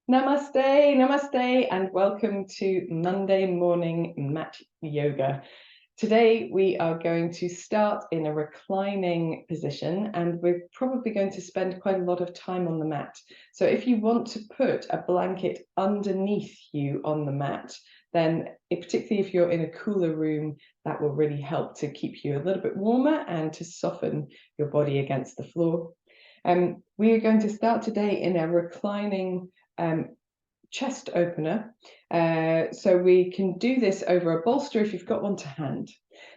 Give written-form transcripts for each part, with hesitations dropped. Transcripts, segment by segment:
Namaste, namaste, and welcome to Monday morning mat yoga. Today we are going to start in a reclining position, and we're probably going to spend quite a lot of time on the mat. So if you want to put a blanket underneath you on the mat, then particularly if you're in a cooler room, that will really help to keep you a little bit warmer and to soften your body against the floor. We are going to start today in a reclining chest opener. So we can do this over a bolster if you've got one to hand.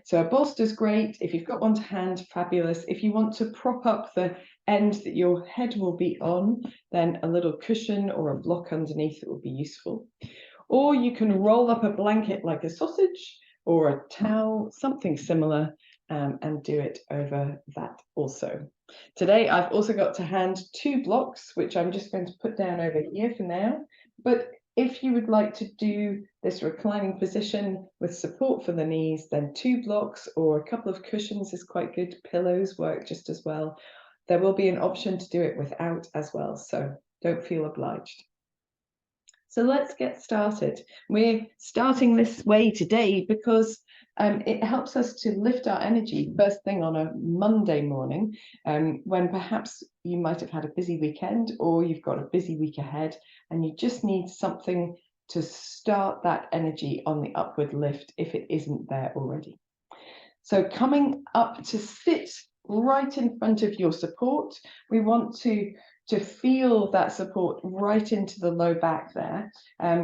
So a bolster is great. If you've got one to hand, fabulous. If you want to prop up the end that your head will be on, then a little cushion or a block underneath it will be useful. Or you can roll up a blanket like a sausage or a towel, something similar, and do it over that also. Today, I've also got to hand 2 blocks, which I'm just going to put down over here for now. But if you would like to do this reclining position with support for the knees, then 2 blocks or a couple of cushions is quite good. Pillows work just as well. There will be an option to do it without as well, so don't feel obliged. So let's get started. We're starting this way today because it helps us to lift our energy first thing on a Monday morning, when perhaps you might have had a busy weekend or you've got a busy week ahead and you just need something to start that energy on the upward lift if it isn't there already. So coming up to sit right in front of your support, we want to feel that support right into the low back there.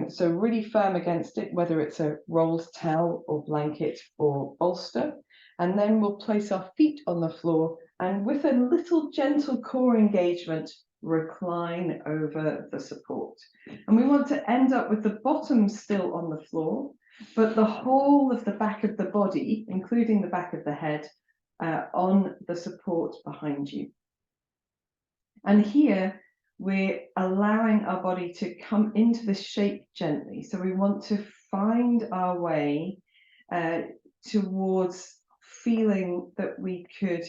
So really firm against it, whether it's a rolled towel or blanket or bolster. And then we'll place our feet on the floor and with a little gentle core engagement, recline over the support. And we want to end up with the bottom still on the floor, but the whole of the back of the body, including the back of the head, on the support behind you. And here we're allowing our body to come into this shape gently. So we want to find our way towards feeling that we could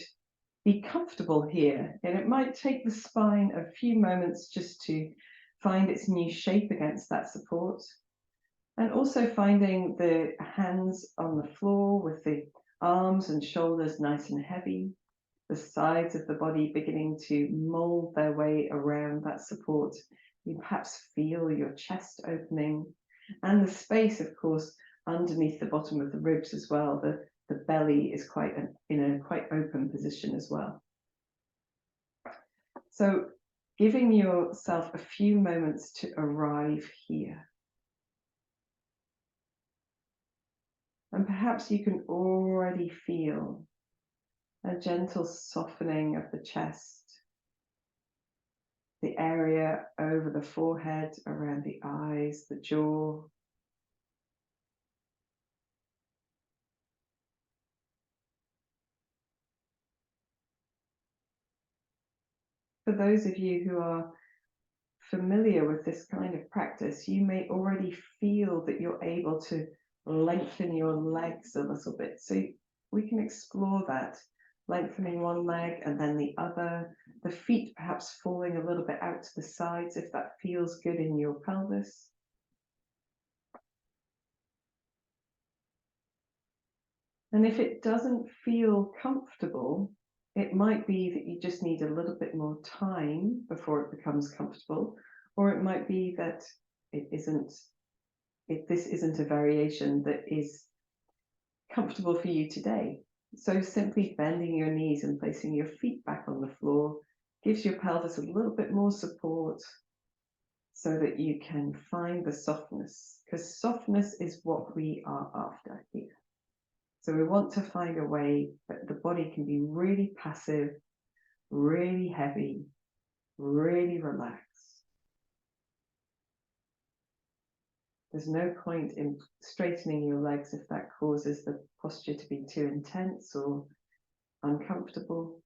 be comfortable here. And it might take the spine a few moments just to find its new shape against that support. And also finding the hands on the floor with the arms and shoulders nice and heavy, the sides of the body beginning to mold their way around that support. You perhaps feel your chest opening and the space, of course, underneath the bottom of the ribs as well. The belly is in a quite open position as well. So giving yourself a few moments to arrive here. And perhaps you can already feel a gentle softening of the chest, the area over the forehead, around the eyes, the jaw. For those of you who are familiar with this kind of practice, you may already feel that you're able to lengthen your legs a little bit. So we can explore that, lengthening one leg and then the other, the feet perhaps falling a little bit out to the sides if that feels good in your pelvis. And if it doesn't feel comfortable, it might be that you just need a little bit more time before it becomes comfortable, or it might be that this isn't a variation that is comfortable for you today. So simply bending your knees and placing your feet back on the floor gives your pelvis a little bit more support so that you can find the softness, because softness is what we are after here. So we want to find a way that the body can be really passive, really heavy, really relaxed. There's no point in straightening your legs if that causes the posture to be too intense or uncomfortable.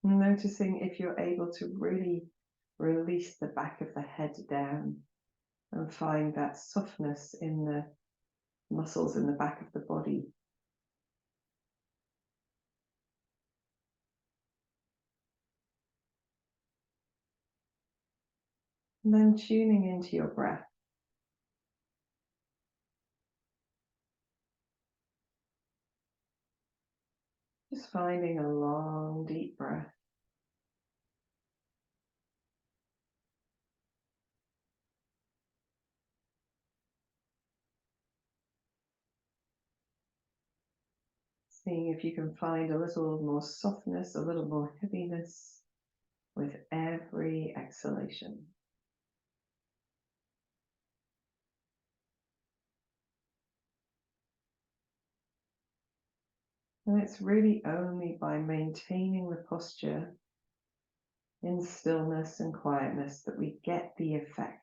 Noticing if you're able to really release the back of the head down and find that softness in the muscles in the back of the body. And then tuning into your breath. Just finding a long, deep breath. Seeing if you can find a little more softness, a little more heaviness with every exhalation. And it's really only by maintaining the posture in stillness and quietness that we get the effect.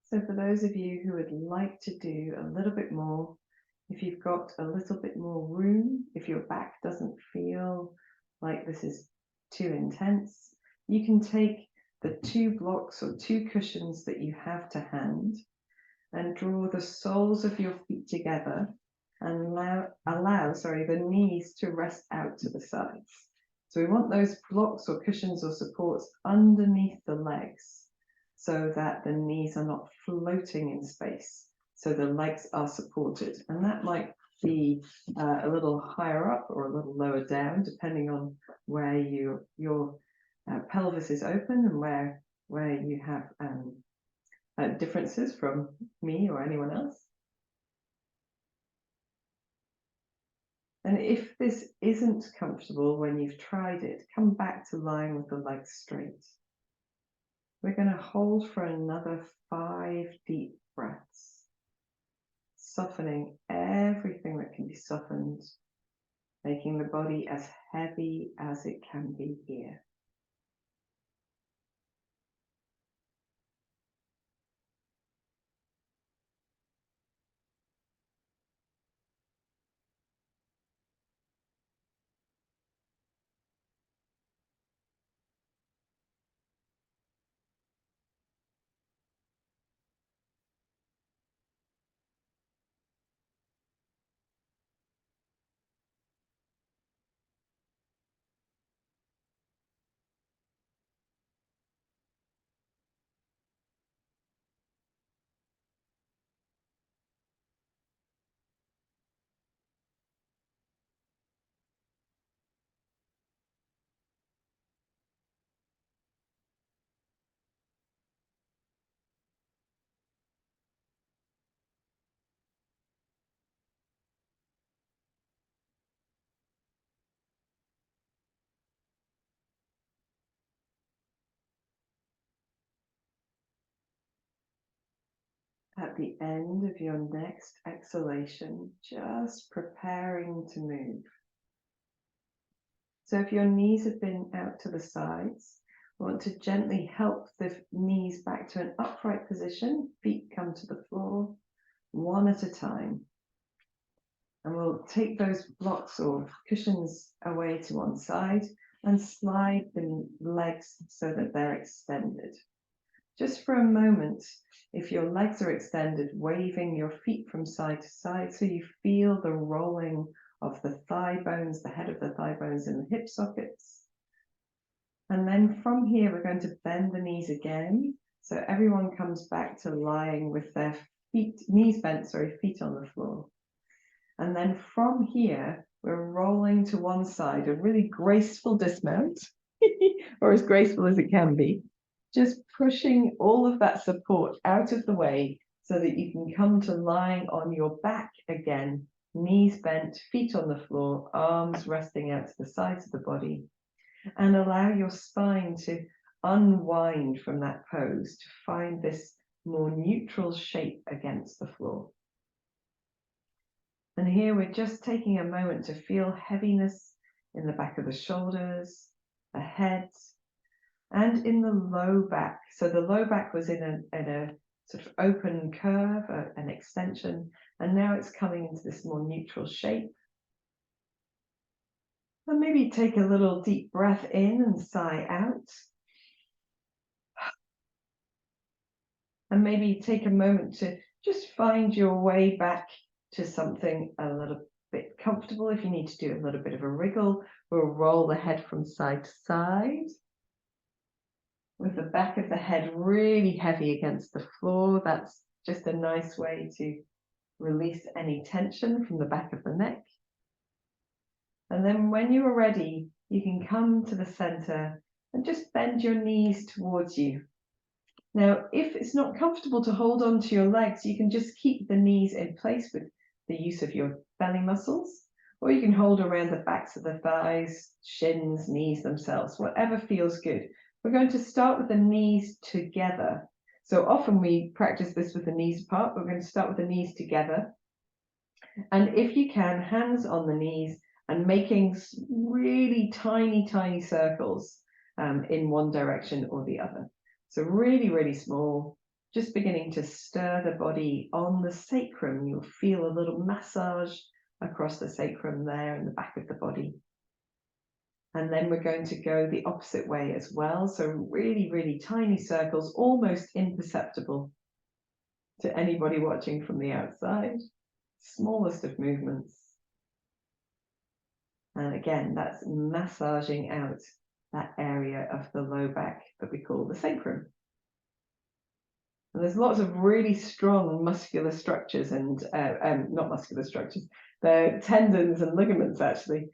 So for those of you who would like to do a little bit more, if you've got a little bit more room, if your back doesn't feel like this is too intense, you can take the 2 blocks or 2 cushions that you have to hand and draw the soles of your feet together and allow the knees to rest out to the sides. So we want those blocks or cushions or supports underneath the legs so that the knees are not floating in space. So the legs are supported. And that might be a little higher up or a little lower down, depending on where your pelvis is open and where you have differences from me or anyone else. And if this isn't comfortable when you've tried it, come back to lying with the legs straight. We're going to hold for another 5 deep breaths, softening everything that can be softened, making the body as heavy as it can be here. At the end of your next exhalation, just preparing to move. So if your knees have been out to the sides, we want to gently help the knees back to an upright position. Feet come to the floor, one at a time. And we'll take those blocks or cushions away to one side and slide the legs so that they're extended. Just for a moment, if your legs are extended, waving your feet from side to side so you feel the rolling of the thigh bones, the head of the thigh bones in the hip sockets. And then from here, we're going to bend the knees again. So everyone comes back to lying with their knees bent, feet on the floor. And then from here, we're rolling to one side, a really graceful dismount, or as graceful as it can be. Just pushing all of that support out of the way so that you can come to lying on your back again, knees bent, feet on the floor, arms resting out to the sides of the body, and allow your spine to unwind from that pose to find this more neutral shape against the floor. And here we're just taking a moment to feel heaviness in the back of the shoulders, the head, and in the low back. So the low back was in a sort of open curve, an extension, and now it's coming into this more neutral shape. And maybe take a little deep breath in and sigh out. And maybe take a moment to just find your way back to something a little bit comfortable. If you need to do a little bit of a wriggle, we'll roll the head from side to side, with the back of the head really heavy against the floor. That's just a nice way to release any tension from the back of the neck. And then when you are ready, you can come to the center and just bend your knees towards you. Now, if it's not comfortable to hold on to your legs, you can just keep the knees in place with the use of your belly muscles, or you can hold around the backs of the thighs, shins, knees themselves, whatever feels good. We're going to start with the knees together. So often we practice this with the knees apart, but we're going to start with the knees together. And if you can, hands on the knees and making really tiny, tiny circles in one direction or the other. So really, really small, just beginning to stir the body on the sacrum. You'll feel a little massage across the sacrum there in the back of the body. And then we're going to go the opposite way as well. So really, really tiny circles, almost imperceptible to anybody watching from the outside. Smallest of movements. And again, that's massaging out that area of the low back that we call the sacrum. And there's lots of really strong muscular structures and not muscular structures, they're tendons and ligaments actually.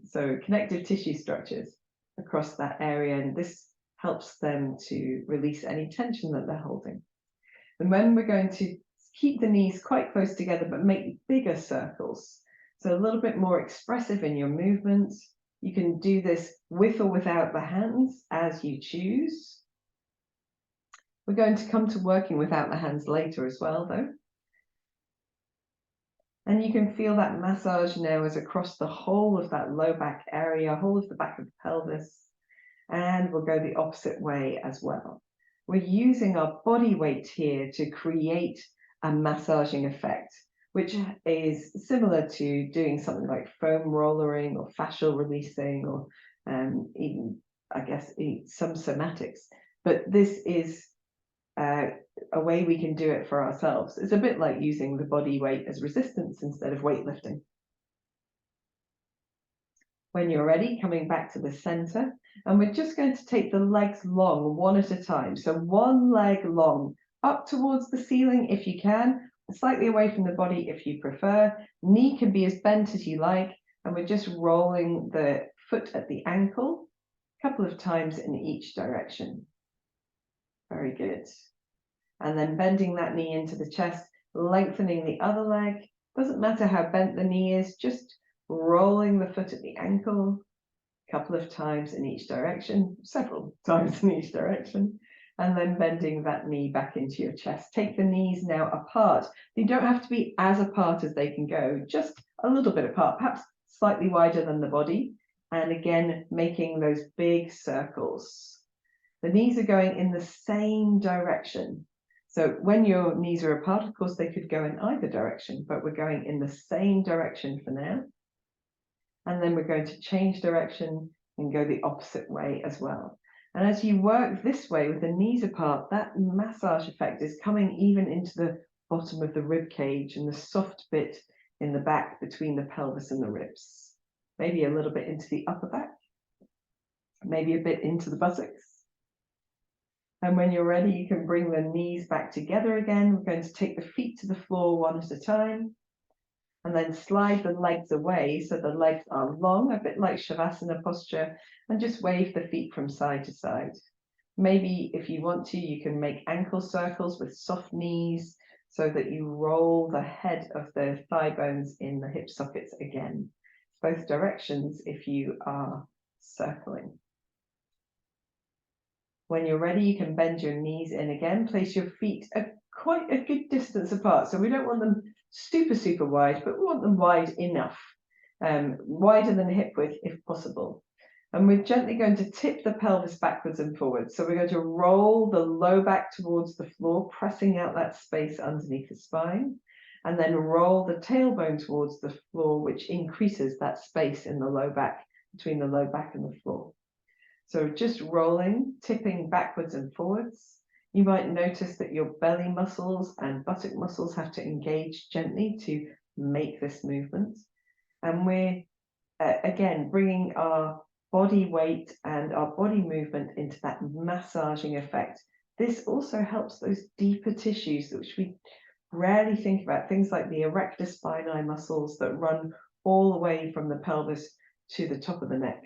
So connective tissue structures across that area, and this helps them to release any tension that they're holding. And when we're going to keep the knees quite close together, but make bigger circles, so a little bit more expressive in your movements. You can do this with or without the hands as you choose. We're going to come to working without the hands later as well, though. And you can feel that massage now is across the whole of that low back area, whole of the back of the pelvis. And we'll go the opposite way as well. We're using our body weight here to create a massaging effect, which is similar to doing something like foam rollering or fascial releasing, or even, I guess, some somatics. But this is a way we can do it for ourselves. It's a bit like using the body weight as resistance instead of weightlifting. When you're ready, coming back to the center, and we're just going to take the legs long, one at a time. So one leg long, up towards the ceiling if you can, slightly away from the body if you prefer. Knee can be as bent as you like, and we're just rolling the foot at the ankle a couple of times in each direction. Very good. And then bending that knee into the chest, lengthening the other leg. Doesn't matter how bent the knee is, just rolling the foot at the ankle a couple of times in each direction, several times in each direction, and then bending that knee back into your chest. Take the knees now apart. You don't have to be as apart as they can go, just a little bit apart, perhaps slightly wider than the body. And again, making those big circles. The knees are going in the same direction. So when your knees are apart, of course, they could go in either direction, but we're going in the same direction for now. And then we're going to change direction and go the opposite way as well. And as you work this way with the knees apart, that massage effect is coming even into the bottom of the rib cage and the soft bit in the back between the pelvis and the ribs. Maybe a little bit into the upper back, maybe a bit into the buttocks. And when you're ready, you can bring the knees back together again. We're going to take the feet to the floor one at a time, and then slide the legs away so the legs are long, a bit like Shavasana posture, and just wave the feet from side to side. Maybe if you want to, you can make ankle circles with soft knees so that you roll the head of the thigh bones in the hip sockets again. Both directions if you are circling. When you're ready, you can bend your knees in again, place your feet at quite a good distance apart. So we don't want them super, super wide, but we want them wide enough, wider than hip width if possible. And we're gently going to tip the pelvis backwards and forwards. So we're going to roll the low back towards the floor, pressing out that space underneath the spine, and then roll the tailbone towards the floor, which increases that space in the low back, between the low back and the floor. So just rolling, tipping backwards and forwards. You might notice that your belly muscles and buttock muscles have to engage gently to make this movement. And we're, again, bringing our body weight and our body movement into that massaging effect. This also helps those deeper tissues which we rarely think about, things like the erector spinae muscles that run all the way from the pelvis to the top of the neck.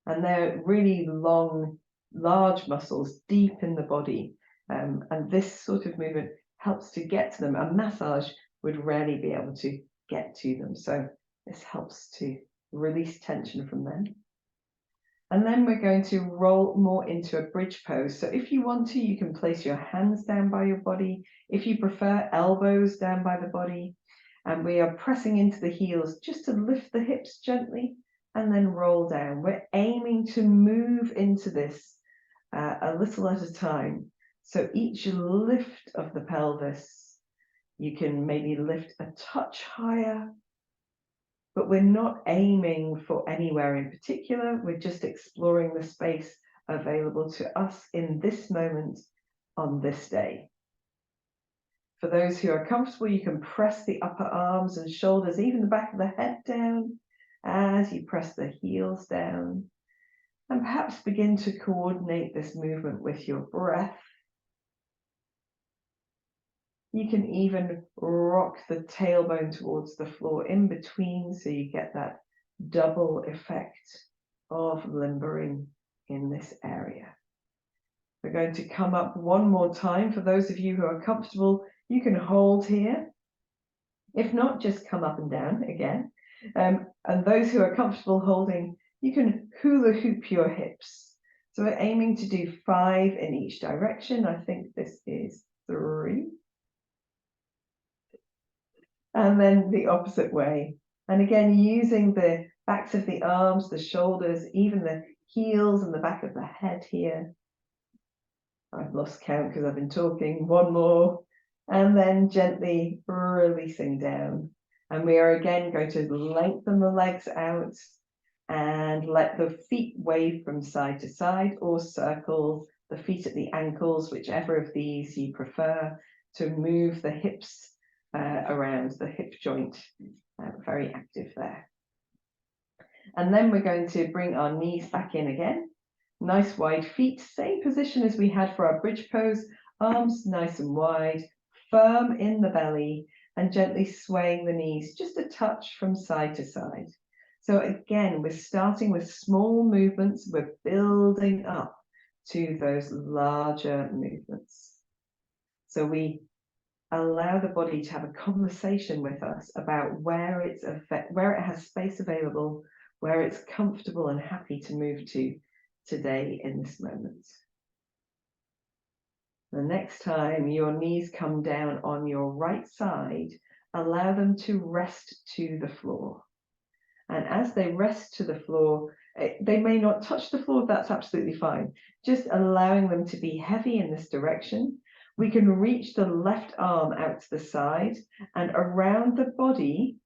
And they're really long, large muscles deep in the body. And this sort of movement helps to get to them. A massage would rarely be able to get to them. So this helps to release tension from them. And then we're going to roll more into a bridge pose. So if you want to, you can place your hands down by your body. If you prefer, elbows down by the body. And we are pressing into the heels just to lift the hips gently and then roll down. We're aiming to move into this a little at a time. So each lift of the pelvis, you can maybe lift a touch higher, but we're not aiming for anywhere in particular. We're just exploring the space available to us in this moment on this day. For those who are comfortable, you can press the upper arms and shoulders, even the back of the head down as you press the heels down, and perhaps begin to coordinate this movement with your breath. You can even rock the tailbone towards the floor in between, so you get that double effect of limbering in this area. We're going to come up one more time. For those of you who are comfortable, you can hold here. If not, just come up and down again. And those who are comfortable holding, you can hula hoop your hips. So we're aiming to do 5 in each direction. I think this is 3. And then the opposite way. And again, using the backs of the arms, the shoulders, even the heels and the back of the head here. I've lost count because I've been talking. 1 more. And then gently releasing down. And we are again going to lengthen the legs out and let the feet wave from side to side, or circle the feet at the ankles, whichever of these you prefer, to move the hips around the hip joint. Very active there. And then we're going to bring our knees back in again. Nice wide feet, same position as we had for our bridge pose. Arms nice and wide, firm in the belly, and gently swaying the knees just a touch from side to side. So again, we're starting with small movements. We're building up to those larger movements. So we allow the body to have a conversation with us about where it has space available, where it's comfortable and happy to move to today in this moment. The next time your knees come down on your right side, allow them to rest to the floor. And as they rest to the floor, they may not touch the floor, that's absolutely fine. Just allowing them to be heavy in this direction. We can reach the left arm out to the side and around the body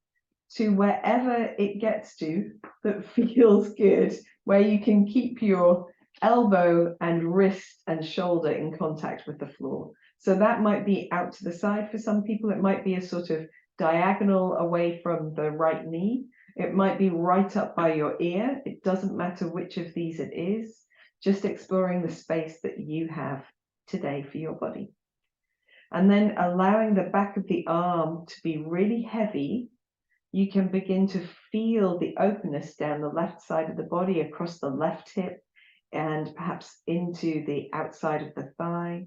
to wherever it gets to that feels good, where you can keep your elbow and wrist and shoulder in contact with the floor. So that might be out to the side for some people. It might be a sort of diagonal away from the right knee. It might be right up by your ear. It doesn't matter which of these it is. Just exploring the space that you have today for your body. And then allowing the back of the arm to be really heavy. You can begin to feel the openness down the left side of the body, across the left hip, and perhaps into the outside of the thigh.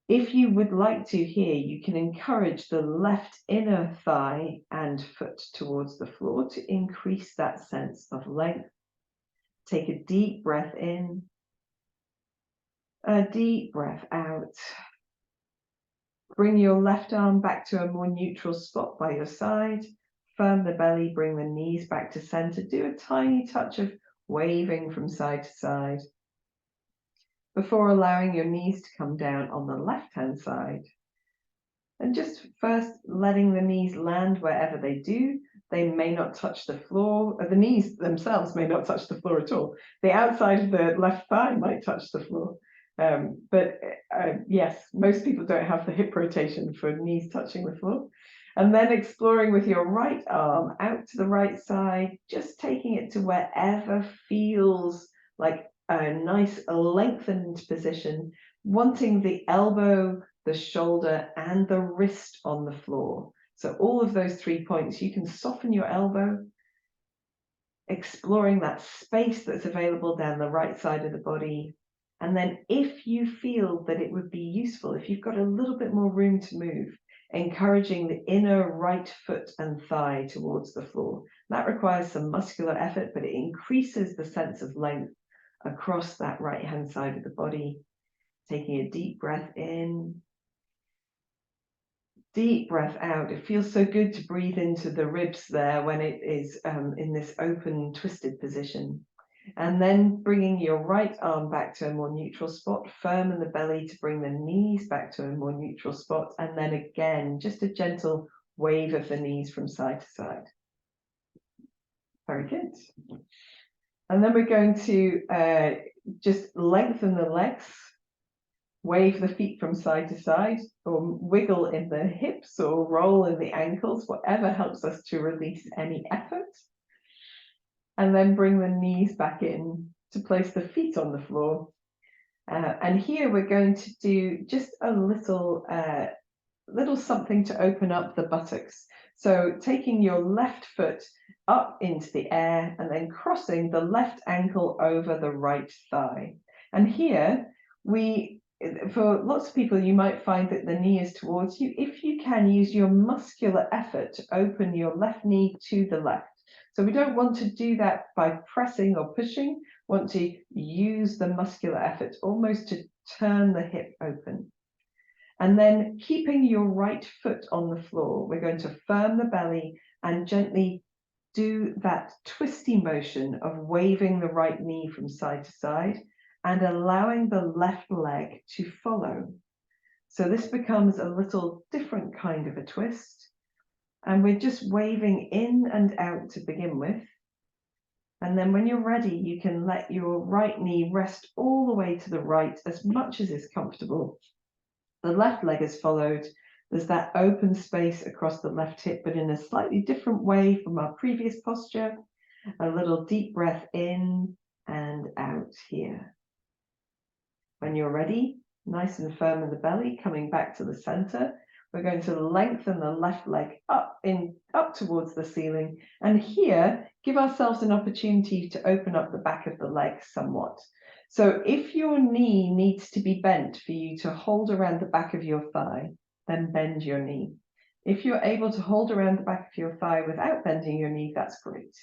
If you would like to here, you can encourage the left inner thigh and foot towards the floor to increase that sense of length. Take a deep breath in, a deep breath out. Bring your left arm back to a more neutral spot by your side. firm the belly, bring the knees back to center. Do a tiny touch of waving from side to side before allowing your knees to come down on the left-hand side. And just first letting the knees land wherever they do. They may not touch the floor. The knees themselves may not touch the floor at all. The outside of the left thigh might touch the floor. But yes, most people don't have the hip rotation for knees touching the floor. And then exploring with your right arm out to the right side, just taking it to wherever feels like a nice lengthened position, wanting the elbow, the shoulder, and the wrist on the floor. So all of those 3 points, you can soften your elbow, exploring that space that's available down the right side of the body. And then if you feel that it would be useful, if you've got a little bit more room to move, encouraging the inner right foot and thigh towards the floor. That requires some muscular effort, but it increases the sense of length across that right-hand side of the body. Taking a deep breath in, deep breath out. It feels so good to breathe into the ribs there when it is in this open, twisted position. And then bringing your right arm back to a more neutral spot, firm in the belly to bring the knees back to a more neutral spot. And then again, just a gentle wave of the knees from side to side. Very good. And then we're going to just lengthen the legs, wave the feet from side to side, or wiggle in the hips or roll in the ankles, whatever helps us to release any effort. And then bring the knees back in to place the feet on the floor. And here we're going to do just a little something to open up the buttocks. So taking your left foot up into the air and then crossing the left ankle over the right thigh. And here for lots of people, you might find that the knee is towards you. If you can, use your muscular effort to open your left knee to the left. So we don't want to do that by pressing or pushing. We want to use the muscular effort almost to turn the hip open. And then keeping your right foot on the floor, we're going to firm the belly and gently do that twisty motion of waving the right knee from side to side and allowing the left leg to follow. So this becomes a little different kind of a twist. And we're just waving in and out to begin with. And then when you're ready, you can let your right knee rest all the way to the right as much as is comfortable. The left leg is followed. There's that open space across the left hip, but in a slightly different way from our previous posture. A little deep breath in and out here. When you're ready, nice and firm in the belly, coming back to the center, we're going to lengthen the left leg up towards the ceiling. And here, give ourselves an opportunity to open up the back of the leg somewhat. So if your knee needs to be bent for you to hold around the back of your thigh, then bend your knee. If you're able to hold around the back of your thigh without bending your knee, that's great.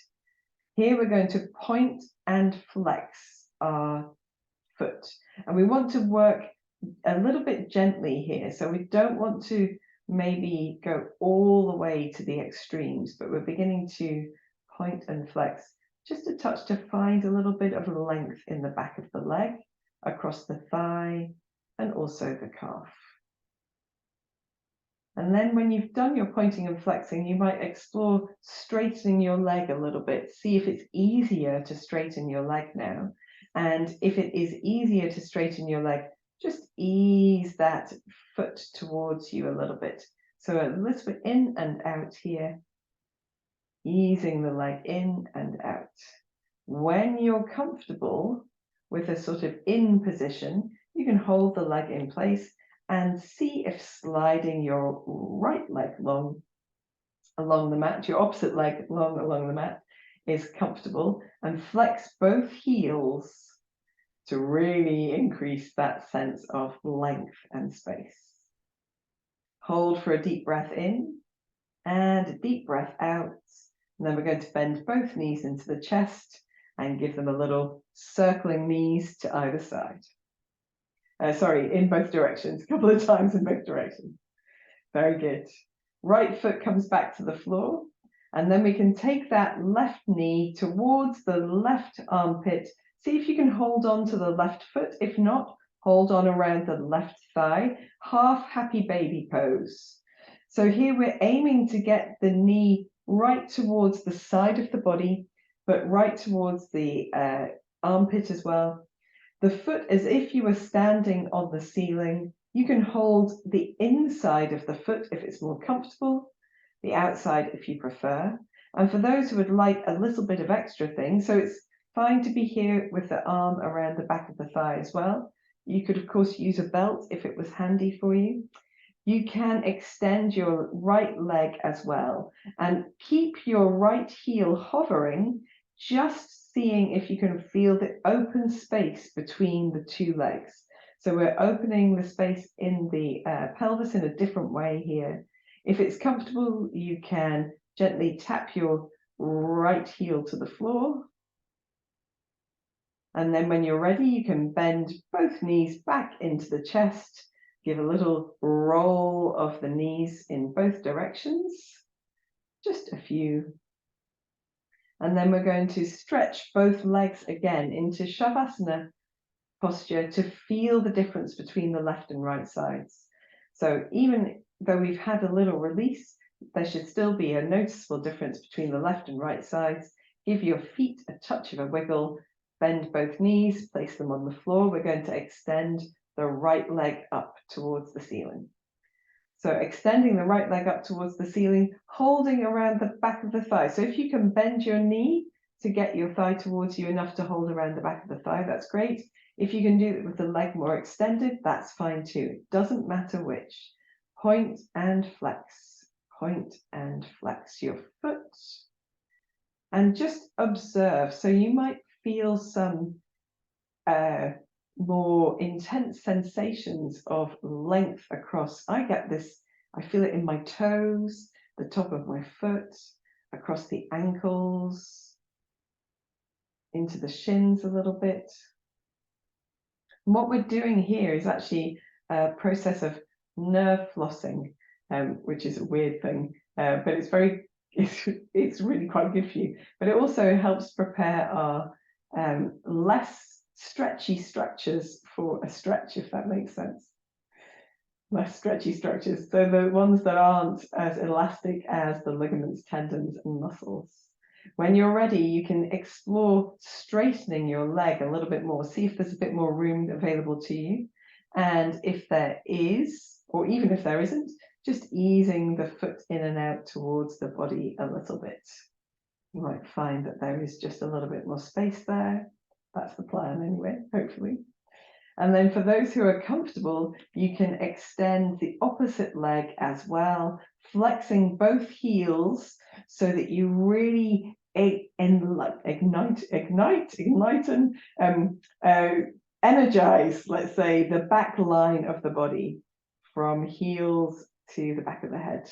Here we're going to point and flex our foot. And we want to work a little bit gently here. So we don't want to maybe go all the way to the extremes, but we're beginning to point and flex just a touch to find a little bit of length in the back of the leg, across the thigh, and also the calf. And then when you've done your pointing and flexing, you might explore straightening your leg a little bit. See if it's easier to straighten your leg now. And if it is easier to straighten your leg, just ease that foot towards you a little bit. So a little bit in and out here, easing the leg in and out. When you're comfortable with a sort of in position, you can hold the leg in place and see if sliding your right leg along the mat, your opposite leg along the mat, is comfortable, and flex both heels to really increase that sense of length and space. Hold for a deep breath in and a deep breath out. And then we're going to bend both knees into the chest and give them a little circling knees to either side. In both directions, a couple of times in both directions. Very good. Right foot comes back to the floor. And then we can take that left knee towards the left armpit. See if you can hold on to the left foot. If not, hold on around the left thigh. Half happy baby pose. So here we're aiming to get the knee right towards the side of the body, but right towards the armpit as well. The foot as if you were standing on the ceiling. You can hold the inside of the foot if it's more comfortable, the outside if you prefer. And for those who would like a little bit of extra thing, so it's fine to be here with the arm around the back of the thigh as well. You could, of course, use a belt if it was handy for you. You can extend your right leg as well and keep your right heel hovering, just seeing if you can feel the open space between the two legs. So we're opening the space in the pelvis in a different way here. If it's comfortable, you can gently tap your right heel to the floor. And then when you're ready, you can bend both knees back into the chest. Give a little roll of the knees in both directions, just a few. And then we're going to stretch both legs again into Shavasana posture to feel the difference between the left and right sides. So even though we've had a little release, there should still be a noticeable difference between the left and right sides. Give your feet a touch of a wiggle, bend both knees, place them on the floor. We're going to extend the right leg up towards the ceiling. So extending the right leg up towards the ceiling, holding around the back of the thigh. So if you can bend your knee to get your thigh towards you enough to hold around the back of the thigh, that's great. If you can do it with the leg more extended, that's fine too. It doesn't matter which. Point and flex, point and flex your foot. And just observe. So you might feel some more intense sensations of length across. I get this, I feel it in my toes, the top of my foot, across the ankles, into the shins a little bit. And what we're doing here is actually a process of nerve flossing, which is a weird thing, but it's really quite good for you. But it also helps prepare our less stretchy structures for a stretch, if that makes sense. Less stretchy structures, so the ones that aren't as elastic as the ligaments, tendons, and muscles. When you're ready, you can explore straightening your leg a little bit more. See if there's a bit more room available to you. And if there is, or even if there isn't, just easing the foot in and out towards the body a little bit. You might find that there is just a little bit more space there. That's the plan anyway, hopefully. And then for those who are comfortable, you can extend the opposite leg as well, flexing both heels so that you really energize, let's say, the back line of the body from heels to the back of the head.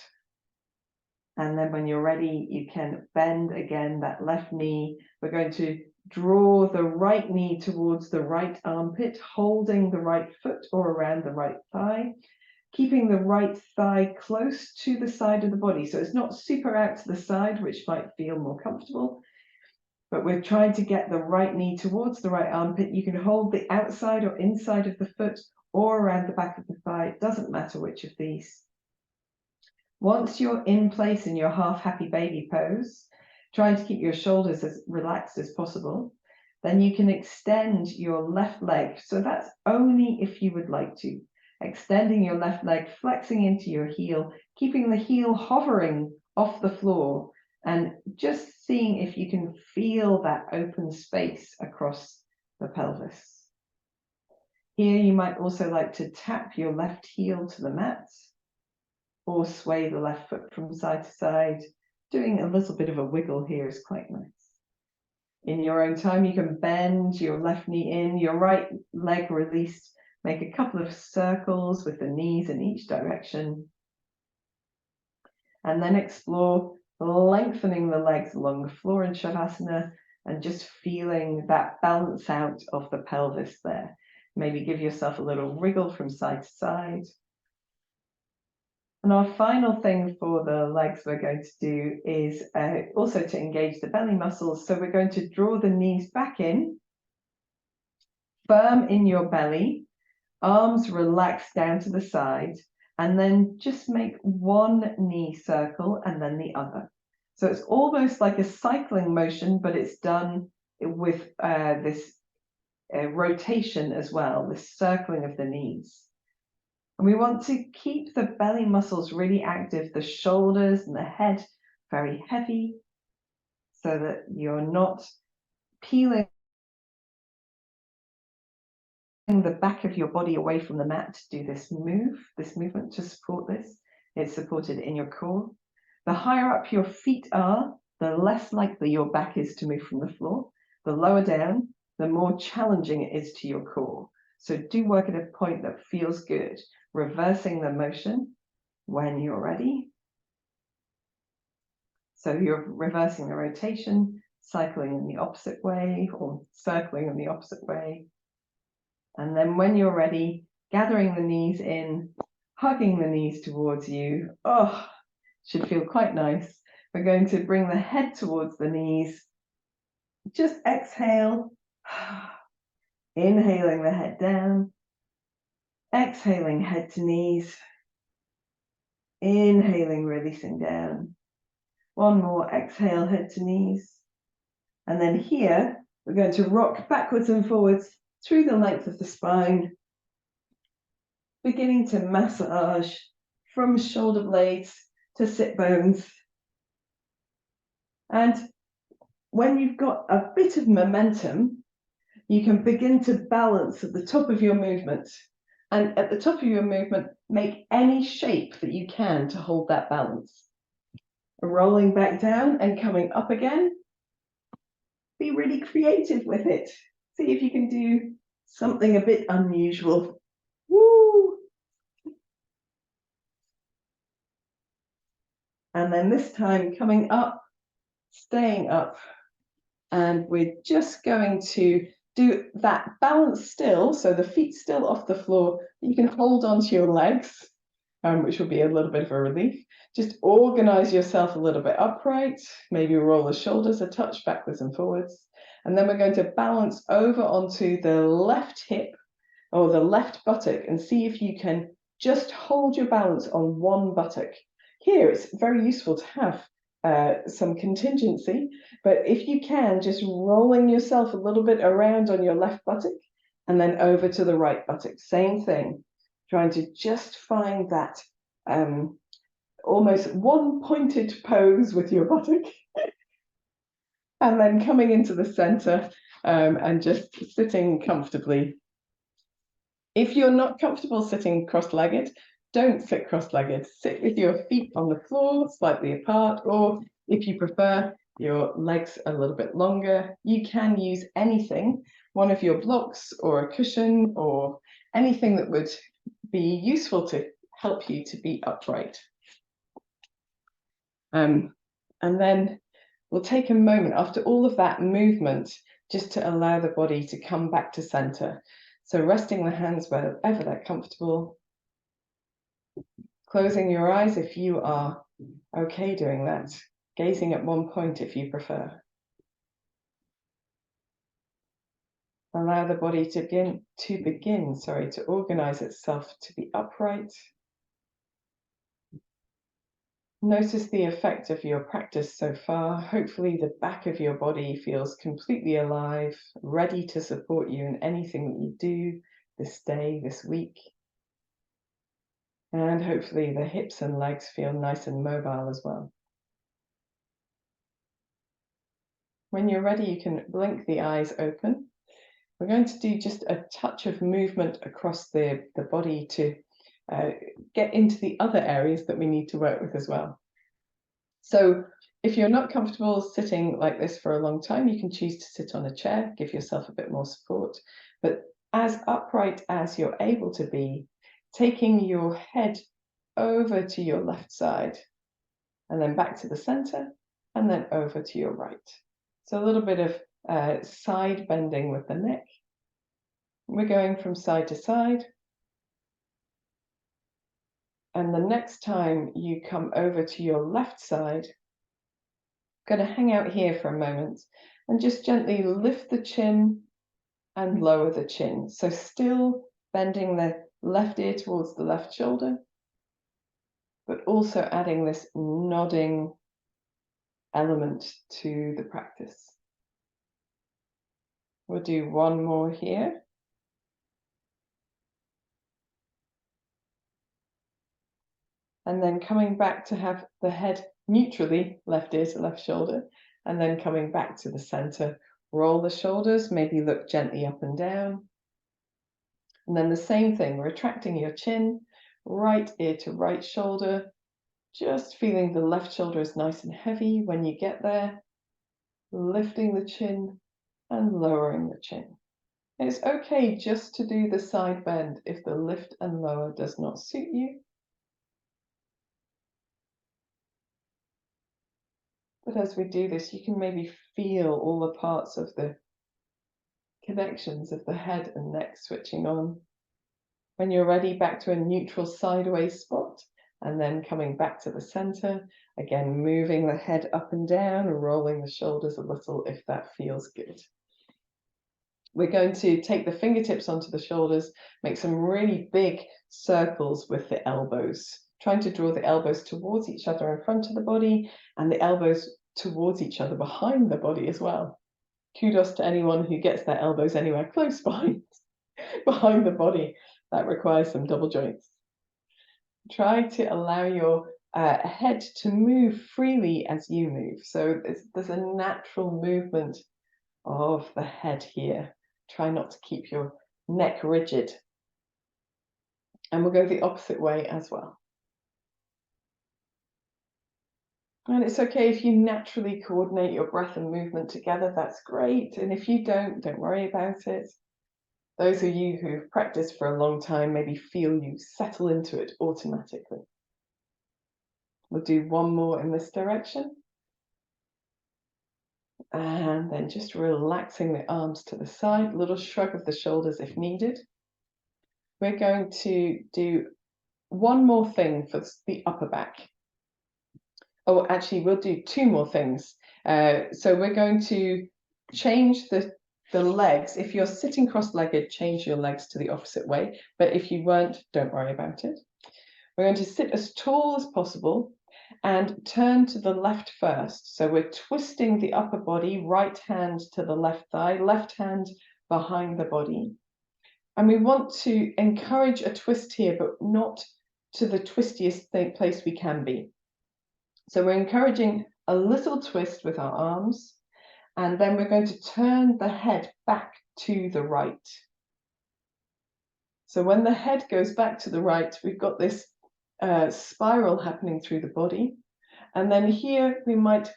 And then when you're ready, you can bend again that left knee. We're going to draw the right knee towards the right armpit, holding the right foot or around the right thigh, keeping the right thigh close to the side of the body. So it's not super out to the side, which might feel more comfortable, but we're trying to get the right knee towards the right armpit. You can hold the outside or inside of the foot or around the back of the thigh. It doesn't matter which of these. Once you're in place in your half happy baby pose, trying to keep your shoulders as relaxed as possible, then you can extend your left leg. So that's only if you would like to. Extending your left leg, flexing into your heel, keeping the heel hovering off the floor, and just seeing if you can feel that open space across the pelvis. Here you might also like to tap your left heel to the mat, or sway the left foot from side to side. Doing a little bit of a wiggle here is quite nice. In your own time, you can bend your left knee in, your right leg released. Make a couple of circles with the knees in each direction. And then explore lengthening the legs along the floor in Shavasana and just feeling that balance out of the pelvis there. Maybe give yourself a little wriggle from side to side. And our final thing for the legs we're going to do is also to engage the belly muscles. So we're going to draw the knees back in, firm in your belly, arms relaxed down to the side, and then just make one knee circle and then the other. So it's almost like a cycling motion, but it's done with this rotation as well, this circling of the knees. And we want to keep the belly muscles really active, the shoulders and the head very heavy, so that you're not peeling the back of your body away from the mat to do this movement to support this. It's supported in your core. The higher up your feet are, the less likely your back is to move from the floor. The lower down, the more challenging it is to your core. So do work at a point that feels good, reversing the motion when you're ready. So you're reversing the rotation, cycling in the opposite way, or circling in the opposite way. And then when you're ready, gathering the knees in, hugging the knees towards you. Oh, should feel quite nice. We're going to bring the head towards the knees. Just exhale. Inhaling the head down. Exhaling head to knees. Inhaling, releasing down. One more, exhale, head to knees. And then here, we're going to rock backwards and forwards through the length of the spine, beginning to massage from shoulder blades to sit bones. And when you've got a bit of momentum, you can begin to balance at the top of your movement. And at the top of your movement, make any shape that you can to hold that balance. Rolling back down and coming up again. Be really creative with it. See if you can do something a bit unusual. Woo! And then this time coming up, staying up. And we're just going to do that balance still, so the feet still off the floor. You can hold onto your legs, which will be a little bit of a relief. Just organize yourself a little bit upright, maybe roll the shoulders a touch backwards and forwards. And then we're going to balance over onto the left hip or the left buttock and see if you can just hold your balance on one buttock. Here, it's very useful to have some contingency, but if you can, just rolling yourself a little bit around on your left buttock and then over to the right buttock. Same thing, trying to just find that almost one-pointed pose with your buttock. And then coming into the center and just sitting comfortably. If you're not comfortable sitting cross-legged, don't sit cross-legged. Sit with your feet on the floor, slightly apart, or if you prefer your legs a little bit longer, you can use anything, one of your blocks or a cushion or anything that would be useful to help you to be upright. And then we'll take a moment after all of that movement just to allow the body to come back to center. So resting the hands wherever they're comfortable. Closing your eyes if you are okay doing that. Gazing at one point if you prefer. Allow the body to begin to organize itself to be upright. Notice the effect of your practice so far. Hopefully the back of your body feels completely alive, ready to support you in anything that you do this day, this week. And hopefully the hips and legs feel nice and mobile as well. When you're ready, you can blink the eyes open. We're going to do just a touch of movement across the body to get into the other areas that we need to work with as well. So if you're not comfortable sitting like this for a long time, you can choose to sit on a chair, give yourself a bit more support. But as upright as you're able to be, taking your head over to your left side, and then back to the center, and then over to your right. So a little bit of side bending with the neck. We're going from side to side. And the next time you come over to your left side, I'm going to hang out here for a moment and just gently lift the chin and lower the chin. So still bending the left ear towards the left shoulder, but also adding this nodding element to the practice. We'll do one more here. And then coming back to have the head neutrally, left ear to left shoulder, and then coming back to the center. Roll the shoulders, maybe look gently up and down. And then the same thing, retracting your chin, right ear to right shoulder, just feeling the left shoulder is nice and heavy when you get there, lifting the chin and lowering the chin. It's okay just to do the side bend if the lift and lower does not suit you. But as we do this, you can maybe feel all the parts of the connections of the head and neck switching on. When you're ready, back to a neutral sideways spot, and then coming back to the center, again, moving the head up and down, rolling the shoulders a little if that feels good. We're going to take the fingertips onto the shoulders, make some really big circles with the elbows, trying to draw the elbows towards each other in front of the body and the elbows towards each other behind the body as well. Kudos to anyone who gets their elbows anywhere close behind the body. That requires some double joints. Try to allow your head to move freely as you move. So there's a natural movement of the head here. Try not to keep your neck rigid. And we'll go the opposite way as well. And it's okay if you naturally coordinate your breath and movement together, that's great. And if you don't worry about it. Those of you who've practiced for a long time maybe feel you settle into it automatically. We'll do one more in this direction. And then just relaxing the arms to the side, little shrug of the shoulders if needed. We're going to do one more thing for the upper back. Oh, actually, we'll do two more things. So we're going to change the legs. If you're sitting cross-legged, change your legs to the opposite way. But if you weren't, don't worry about it. We're going to sit as tall as possible and turn to the left first. So we're twisting the upper body, right hand to the left thigh, left hand behind the body. And we want to encourage a twist here, but not to the twistiest place we can be. So we're encouraging a little twist with our arms, and then we're going to turn the head back to the right. So when the head goes back to the right, we've got this spiral happening through the body. And then here we might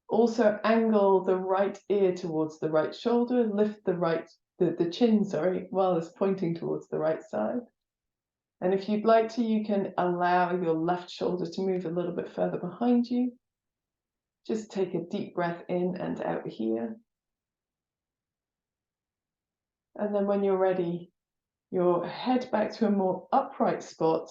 also angle the right ear towards the right shoulder, lift the chin, while it's pointing towards the right side. And if you'd like to, you can allow your left shoulder to move a little bit further behind you. Just take a deep breath in and out here. And then when you're ready, your head back to a more upright spot.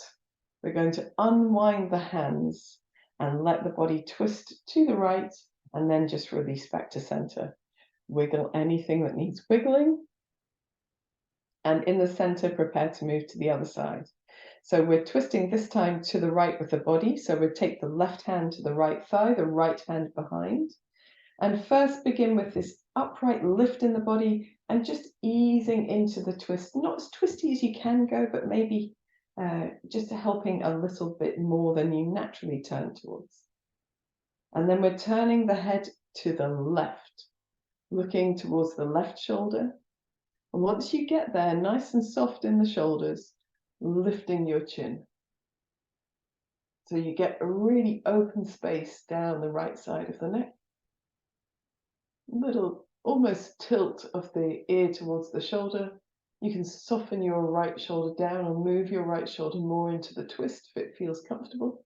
We're going to unwind the hands and let the body twist to the right and then just release back to center. Wiggle anything that needs wiggling. And in the center, prepare to move to the other side. So we're twisting this time to the right with the body. So we'll take the left hand to the right thigh, the right hand behind. And first begin with this upright lift in the body and just easing into the twist. Not as twisty as you can go, but maybe just helping a little bit more than you naturally turn towards. And then we're turning the head to the left, looking towards the left shoulder. And once you get there, nice and soft in the shoulders, lifting your chin. So you get a really open space down the right side of the neck. Little almost tilt of the ear towards the shoulder. You can soften your right shoulder down or move your right shoulder more into the twist if it feels comfortable.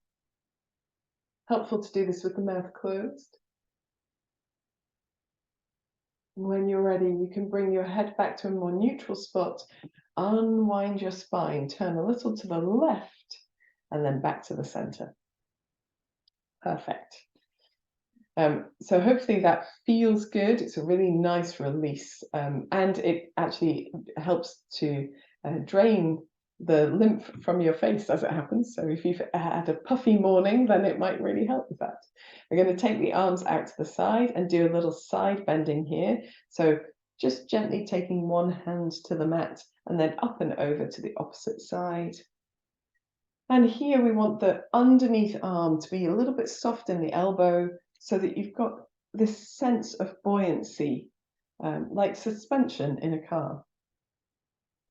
Helpful to do this with the mouth closed. When you're ready, you can bring your head back to a more neutral spot, unwind your spine, turn a little to the left, and then back to the center. Perfect. So hopefully that feels good. It's a really nice release, and it actually helps to drain the lymph from your face as it happens. So if you've had a puffy morning, then it might really help with that. We're going to take the arms out to the side and do a little side bending here. So just gently taking one hand to the mat and then up and over to the opposite side. And here we want the underneath arm to be a little bit soft in the elbow so that you've got this sense of buoyancy, like suspension in a car.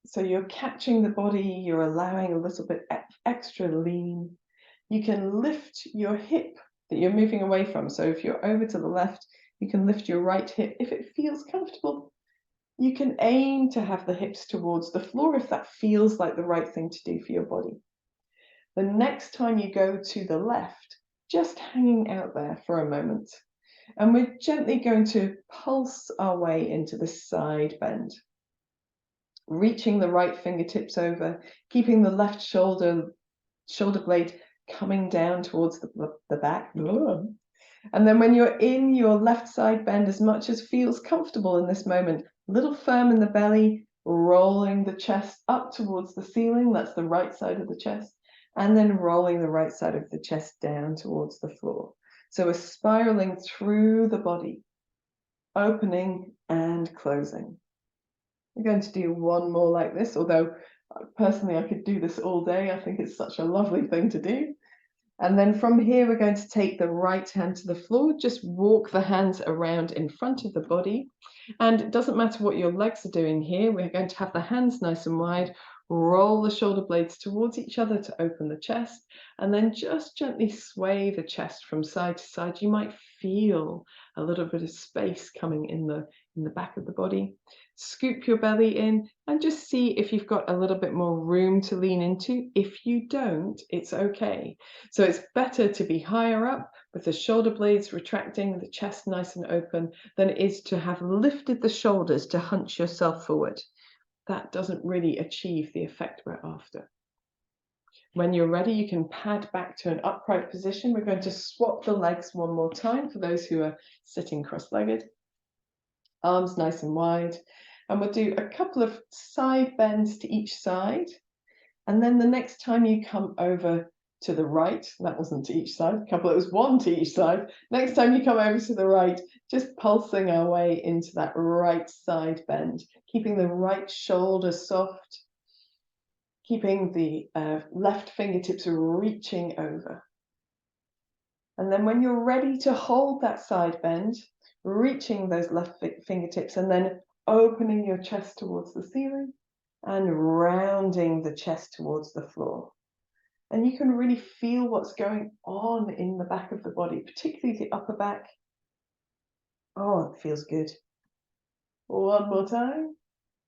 So you're catching the body, you're allowing a little bit extra lean. You can lift your hip that you're moving away from. So if you're over to the left, you can lift your right hip if it feels comfortable. You can aim to have the hips towards the floor if that feels like the right thing to do for your body. The next time you go to the left, just hanging out there for a moment. And we're gently going to pulse our way into the side bend. Reaching the right fingertips over, keeping the left shoulder blade coming down towards the back. And then when you're in your left side bend, as much as feels comfortable in this moment, a little firm in the belly, rolling the chest up towards the ceiling, that's the right side of the chest, and then rolling the right side of the chest down towards the floor. So we're spiraling through the body, opening and closing. We're going to do one more like this, although personally I could do this all day. I think it's such a lovely thing to do. And then from here, we're going to take the right hand to the floor, just walk the hands around in front of the body. And it doesn't matter what your legs are doing here. We're going to have the hands nice and wide, roll the shoulder blades towards each other to open the chest, and then just gently sway the chest from side to side. You might feel a little bit of space coming in the back of the body. Scoop your belly in and just see if you've got a little bit more room to lean into. If you don't, it's okay. So it's better to be higher up with the shoulder blades retracting, the chest nice and open, than it is to have lifted the shoulders to hunch yourself forward. That doesn't really achieve the effect we're after. When you're ready, you can pad back to an upright position. We're going to swap the legs one more time for those who are sitting cross-legged. Arms nice and wide. And we'll do a couple of side bends to each side. And then the next time you come over to the right, that wasn't to each side, it was one to each side. Next time you come over to the right, just pulsing our way into that right side bend, keeping the right shoulder soft, keeping the left fingertips reaching over. And then when you're ready to hold that side bend, reaching those left fingertips and then opening your chest towards the ceiling and rounding the chest towards the floor. And you can really feel what's going on in the back of the body, particularly the upper back. Oh, it feels good. One more time.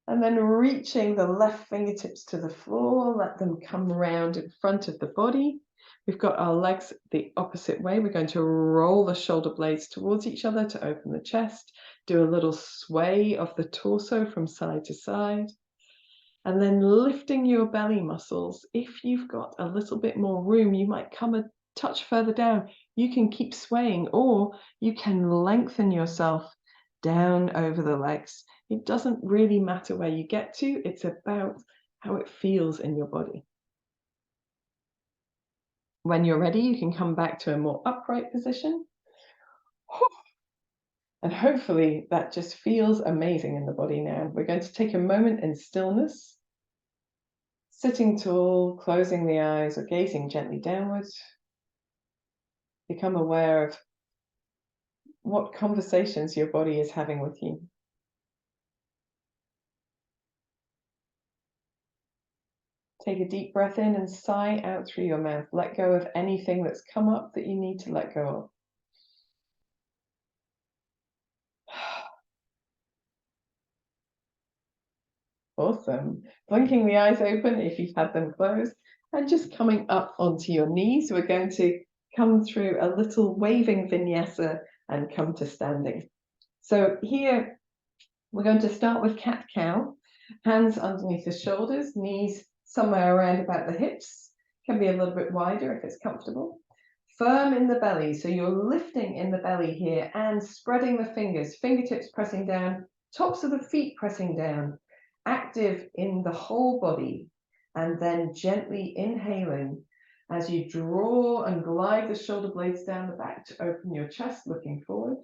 And then reaching the left fingertips to the floor, let them come around in front of the body. We've got our legs the opposite way. We're going to roll the shoulder blades towards each other to open the chest, do a little sway of the torso from side to side. And then lifting your belly muscles. If you've got a little bit more room, you might come a touch further down. You can keep swaying, or you can lengthen yourself down over the legs. It doesn't really matter where you get to. It's about how it feels in your body. When you're ready, you can come back to a more upright position. And hopefully that just feels amazing in the body now. We're going to take a moment in stillness. Sitting tall, closing the eyes or gazing gently downwards. Become aware of what conversations your body is having with you. Take a deep breath in and sigh out through your mouth. Let go of anything that's come up that you need to let go of. Awesome. Blinking the eyes open if you've had them closed, and just coming up onto your knees. We're going to come through a little waving vinyasa and come to standing. So here we're going to start with cat-cow, hands underneath the shoulders, knees somewhere around about the hips, Can be a little bit wider if it's comfortable. Firm in the belly, so you're lifting in the belly here and spreading the fingers, fingertips pressing down, tops of the feet pressing down, active in the whole body, and then gently inhaling as you draw and glide the shoulder blades down the back to open your chest, looking forward.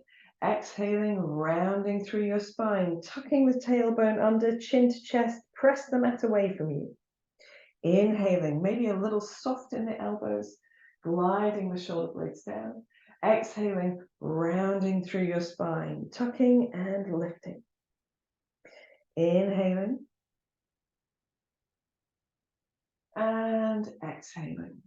Exhaling, rounding through your spine, tucking the tailbone under, chin to chest, press the mat away from you. Inhaling, maybe a little soft in the elbows, gliding the shoulder blades down. Exhaling, rounding through your spine, tucking and lifting. Inhaling. And exhaling.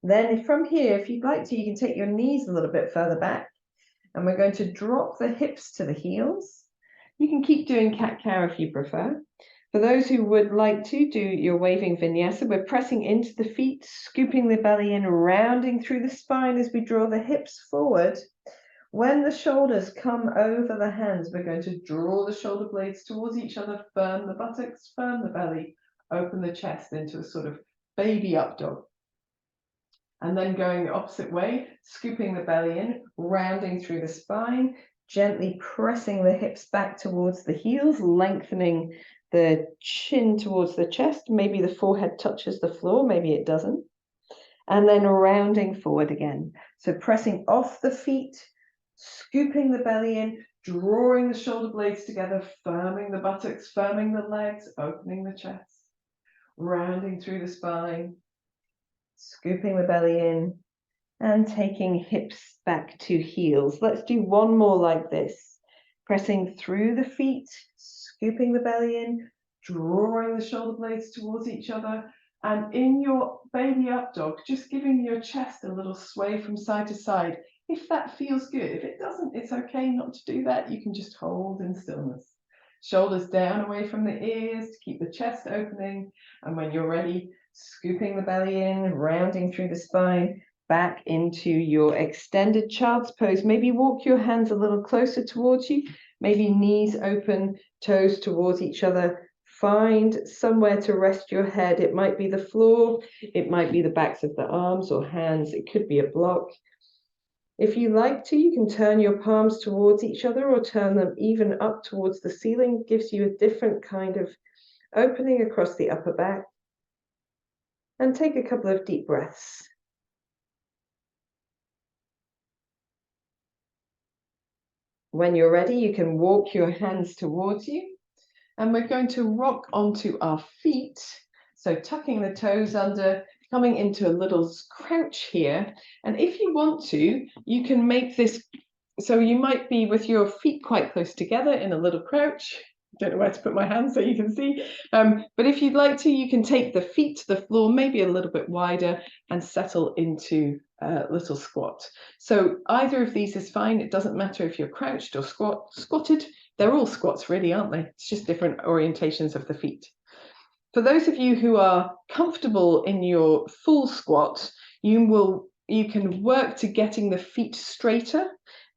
Then from here, if you'd like to, you can take your knees a little bit further back. And we're going to drop the hips to the heels. You can keep doing cat-cow if you prefer. For those who would like to do your waving vinyasa, we're pressing into the feet, scooping the belly in, rounding through the spine as we draw the hips forward. When the shoulders come over the hands, we're going to draw the shoulder blades towards each other, firm the buttocks, firm the belly, open the chest into a sort of baby up dog. And then going the opposite way, scooping the belly in, rounding through the spine, gently pressing the hips back towards the heels, lengthening the chin towards the chest. Maybe the forehead touches the floor, maybe it doesn't. And then rounding forward again. So pressing off the feet, scooping the belly in, drawing the shoulder blades together, firming the buttocks, firming the legs, opening the chest, rounding through the spine, scooping the belly in, and taking hips back to heels. Let's do one more like this. Pressing through the feet, scooping the belly in, drawing the shoulder blades towards each other, and in your baby up dog, just giving your chest a little sway from side to side. If that feels good, if it doesn't, it's okay not to do that. You can just hold in stillness. Shoulders down away from the ears to keep the chest opening. And when you're ready, scooping the belly in, rounding through the spine, back into your extended child's pose. Maybe walk your hands a little closer towards you. Maybe knees open, toes towards each other. Find somewhere to rest your head. It might be the floor. It might be the backs of the arms or hands. It could be a block. If you like to, you can turn your palms towards each other or turn them even up towards the ceiling. It gives you a different kind of opening across the upper back. And take a couple of deep breaths. When you're ready, you can walk your hands towards you. And we're going to rock onto our feet. So tucking the toes under, coming into a little crouch here. And if you want to, you can make this, so you might be with your feet quite close together in a little crouch. Don't know where to put my hands so you can see. But if you'd like to, you can take the feet to the floor, maybe a little bit wider, and settle into a little squat. So either of these is fine. It doesn't matter if you're crouched or squatted. They're all squats really, aren't they? It's just different orientations of the feet. For those of you who are comfortable in your full squat, you can work to getting the feet straighter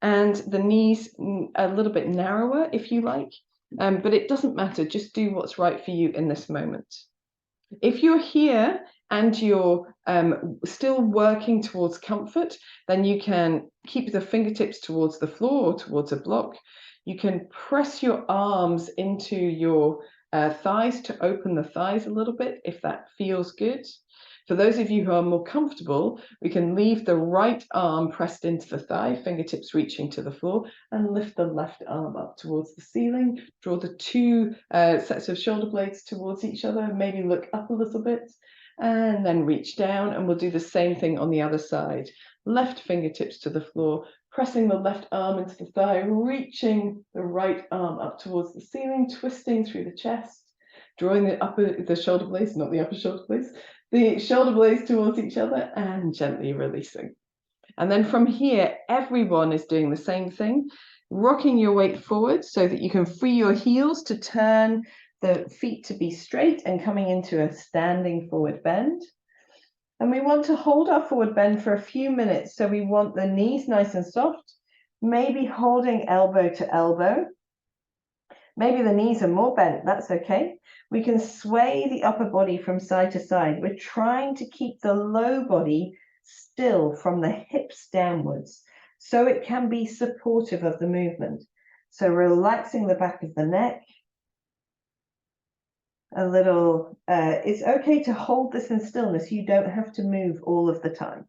and the knees a little bit narrower if you like. But it doesn't matter, just do what's right for you in this moment. If you're here and you're still working towards comfort, then you can keep the fingertips towards the floor or towards a block. You can press your arms into your thighs to open the thighs a little bit if that feels good. For those of you who are more comfortable, we can leave the right arm pressed into the thigh, fingertips reaching to the floor, and lift the left arm up towards the ceiling. Draw the two sets of shoulder blades towards each other, maybe look up a little bit, and then reach down, and we'll do the same thing on the other side. Left fingertips to the floor, pressing the left arm into the thigh, reaching the right arm up towards the ceiling, twisting through the chest, drawing the shoulder blades, not the upper shoulder blades, the shoulder blades towards each other, and gently releasing. And then from here, everyone is doing the same thing, rocking your weight forward so that you can free your heels to turn the feet to be straight and coming into a standing forward bend. And we want to hold our forward bend for a few minutes. So we want the knees nice and soft, maybe holding elbow to elbow. Maybe the knees are more bent, that's okay. We can sway the upper body from side to side. We're trying to keep the low body still from the hips downwards, so it can be supportive of the movement. So relaxing the back of the neck. A little, it's okay to hold this in stillness. You don't have to move all of the time.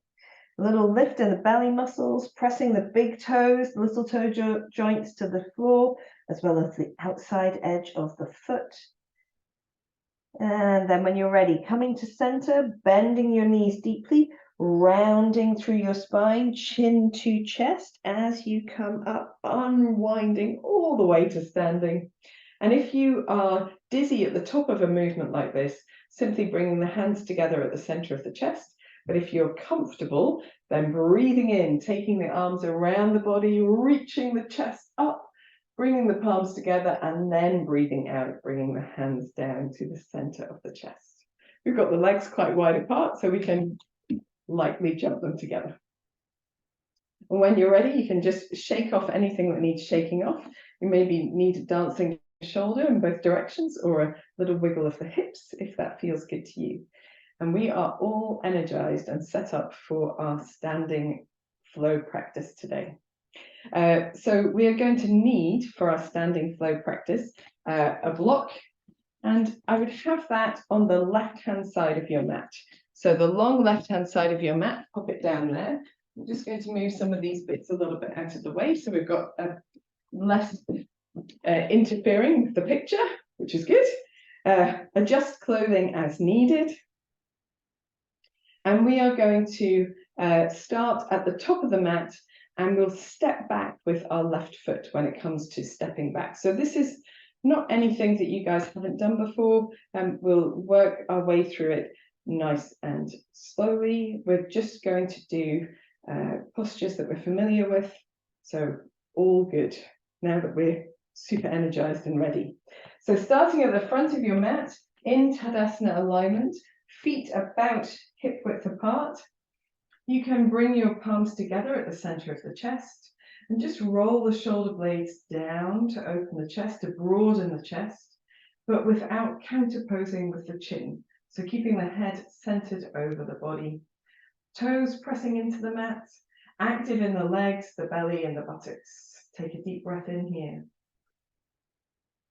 A little lift in the belly muscles, pressing the big toes, little toe joints to the floor, as well as the outside edge of the foot. And then when you're ready, coming to center, bending your knees deeply, rounding through your spine, chin to chest as you come up, unwinding all the way to standing. And if you are dizzy at the top of a movement like this, simply bringing the hands together at the center of the chest. But if you're comfortable, then breathing in, taking the arms around the body, reaching the chest up, bringing the palms together, and then breathing out, bringing the hands down to the center of the chest. We've got the legs quite wide apart, so we can lightly jump them together. And when you're ready, you can just shake off anything that needs shaking off. You maybe need a dancing shoulder in both directions, or a little wiggle of the hips if that feels good to you. And we are all energized and set up for our standing flow practice today. So we are going to need, for our standing flow practice, a block, and I would have that on the left-hand side of your mat. So the long left-hand side of your mat, pop it down there. I'm just going to move some of these bits a little bit out of the way, so we've got less interfering with the picture, which is good. Adjust clothing as needed. And we are going to start at the top of the mat, and we'll step back with our left foot when it comes to stepping back. So this is not anything that you guys haven't done before, and we'll work our way through it nice and slowly. We're just going to do postures that we're familiar with. So all good now that we're super energized and ready. So starting at the front of your mat, in Tadasana alignment, feet about hip width apart. You can bring your palms together at the center of the chest and just roll the shoulder blades down to open the chest, to broaden the chest, but without counterposing with the chin. So keeping the head centered over the body. Toes pressing into the mat, active in the legs, the belly, and the buttocks. Take a deep breath in here.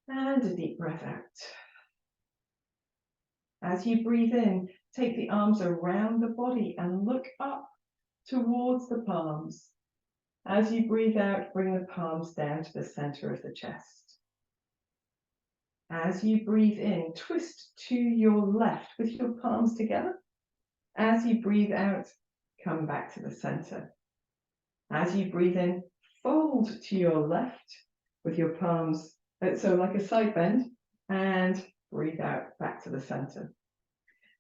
And a deep breath out. As you breathe in, take the arms around the body and look up towards the palms. As you breathe out, bring the palms down to the center of the chest. As you breathe in, twist to your left with your palms together. As you breathe out, come back to the center. As you breathe in, fold to your left with your palms, so like a side bend, and breathe out back to the center.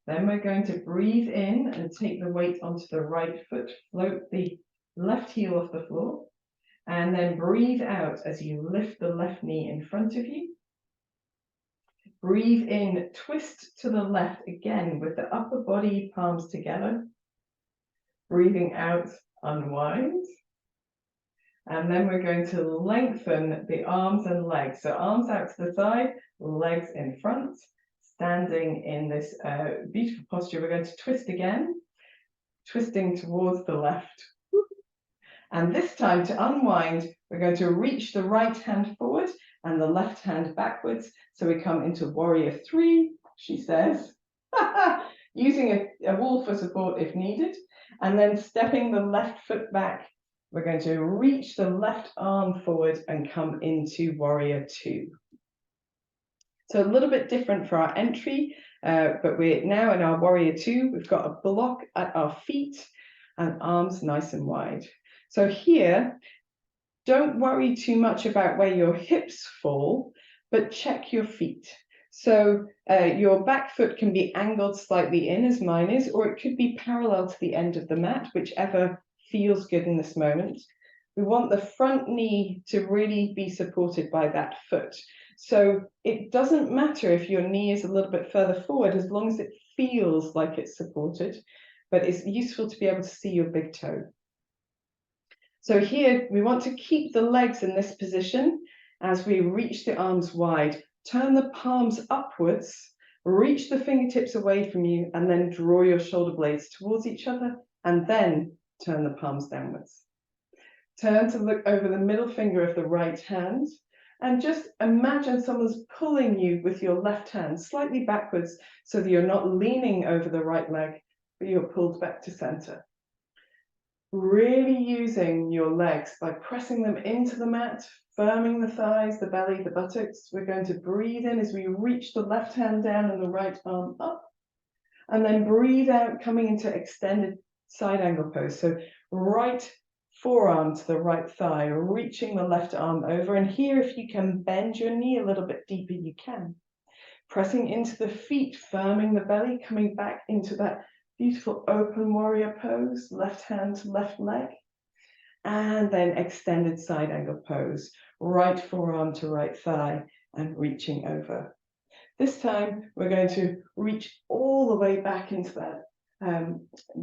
Then we're going to breathe in and take the weight onto the right foot, float the left heel off the floor, and then breathe out as you lift the left knee in front of you. Breathe in, twist to the left again with the upper body palms together. Breathing out, unwind. And then we're going to lengthen the arms and legs. So arms out to the side, legs in front. Standing in this beautiful posture, we're going to twist again, twisting towards the left. And this time to unwind, we're going to reach the right hand forward and the left hand backwards. So we come into warrior 3, she says, using a wall for support if needed. And then stepping the left foot back, we're going to reach the left arm forward and come into warrior 2. So a little bit different for our entry, but we're now in our warrior 2. We've got a block at our feet and arms nice and wide. So here, don't worry too much about where your hips fall, but check your feet. So your back foot can be angled slightly in, as mine is, or it could be parallel to the end of the mat, whichever feels good in this moment. We want the front knee to really be supported by that foot. So it doesn't matter if your knee is a little bit further forward, as long as it feels like it's supported, but it's useful to be able to see your big toe. So here we want to keep the legs in this position, As we reach the arms wide, turn the palms upwards, reach the fingertips away from you, and then draw your shoulder blades towards each other, and then turn the palms downwards. Turn to look over the middle finger of the right hand, and just imagine someone's pulling you with your left hand slightly backwards so that you're not leaning over the right leg, but you're pulled back to center. Really using your legs by pressing them into the mat, firming the thighs, the belly, the buttocks. We're going to breathe in as we reach the left hand down and the right arm up, and then breathe out, coming into extended side angle pose. So right forearm to the right thigh, reaching the left arm over. And here, if you can bend your knee a little bit deeper, you can. Pressing into the feet, firming the belly, coming back into that beautiful open warrior pose, left hand to left leg. And then extended side angle pose, right forearm to right thigh, and reaching over. This time, we're going to reach all the way back into that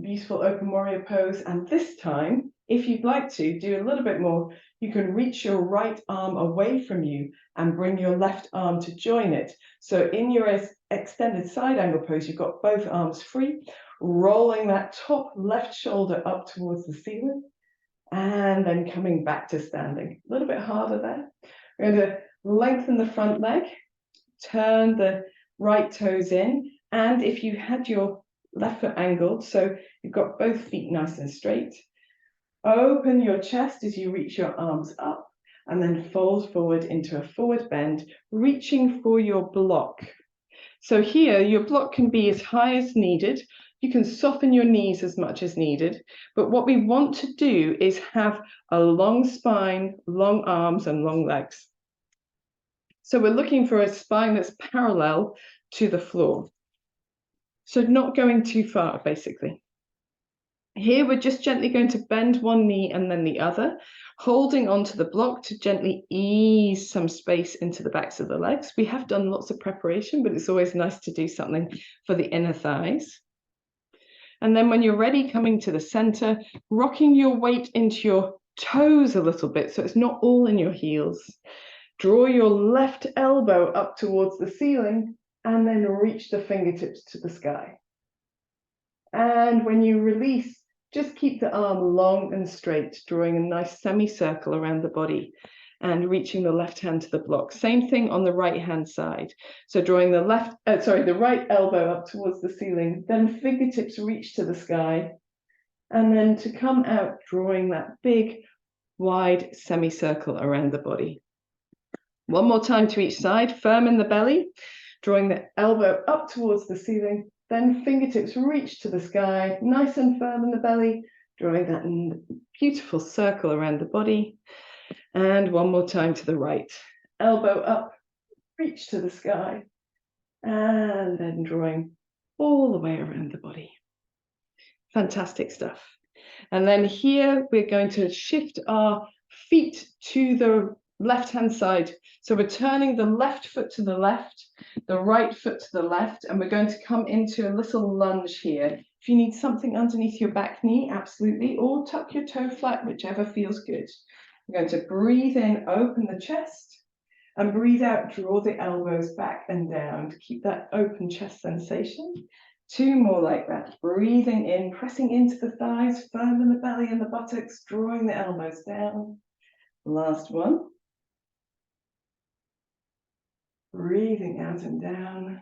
beautiful open warrior pose. And this time, if you'd like to do a little bit more, you can reach your right arm away from you and bring your left arm to join it. So in your extended side angle pose, you've got both arms free, rolling that top left shoulder up towards the ceiling, and then coming back to standing. A little bit harder there. We're going to lengthen the front leg, turn the right toes in, and if you had your left foot angled, so you've got both feet nice and straight, open your chest as you reach your arms up, and then fold forward into a forward bend, reaching for your block. So here, your block can be as high as needed. You can soften your knees as much as needed, but what we want to do is have a long spine, long arms, and long legs. So we're looking for a spine that's parallel to the floor. So not going too far, basically. Here we're just gently going to bend one knee and then the other, holding onto the block to gently ease some space into the backs of the legs. We have done lots of preparation, but it's always nice to do something for the inner thighs. And then when you're ready, coming to the center, rocking your weight into your toes a little bit so it's not all in your heels. Draw your left elbow up towards the ceiling and then reach the fingertips to the sky. And when you release, just keep the arm long and straight, drawing a nice semicircle around the body and reaching the left hand to the block. Same thing on the right hand side. So drawing the right elbow up towards the ceiling, then fingertips reach to the sky, and then to come out, drawing that big, wide semicircle around the body. One more time to each side, firm in the belly, drawing the elbow up towards the ceiling, then fingertips reach to the sky, nice and firm in the belly, drawing that beautiful circle around the body. And one more time to the right, elbow up, reach to the sky, and then drawing all the way around the body. Fantastic stuff. And then here we're going to shift our feet to the left-hand side. So we're turning the left foot to the left, the right foot to the left, and we're going to come into a little lunge here. If you need something underneath your back knee, absolutely, or tuck your toe flat, whichever feels good. We're going to breathe in, open the chest, and breathe out, draw the elbows back and down to keep that open chest sensation. Two more like that. Breathing in, pressing into the thighs, firm in the belly and the buttocks, drawing the elbows down. Last one. Breathing out and down.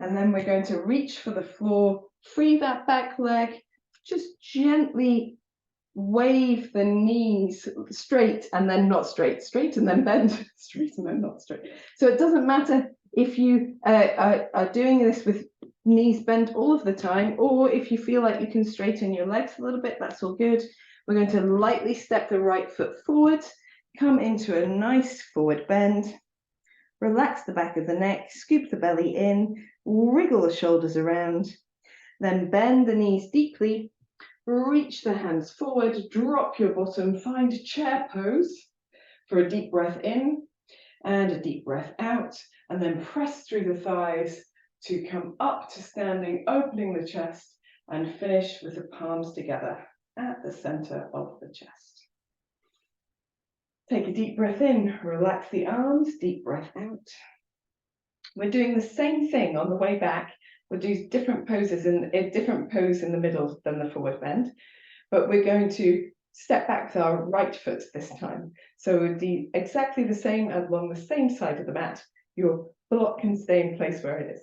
And then we're going to reach for the floor, free that back leg, just gently wave the knees straight and then not straight, straight and then bend, straight and then not straight. So it doesn't matter if you are doing this with knees bent all of the time, or if you feel like you can straighten your legs a little bit, that's all good. We're going to lightly step the right foot forward, come into a nice forward bend, relax the back of the neck, scoop the belly in, wriggle the shoulders around, then bend the knees deeply, reach the hands forward, drop your bottom, find chair pose for a deep breath in and a deep breath out, and then press through the thighs to come up to standing, opening the chest, and finish with the palms together at the center of the chest. Take a deep breath in, relax the arms, deep breath out. We're doing the same thing on the way back. We'll do different poses in a different pose in the middle than the forward bend, but we're going to step back with our right foot this time. So we'll do exactly the same along the same side of the mat. Your block can stay in place where it is.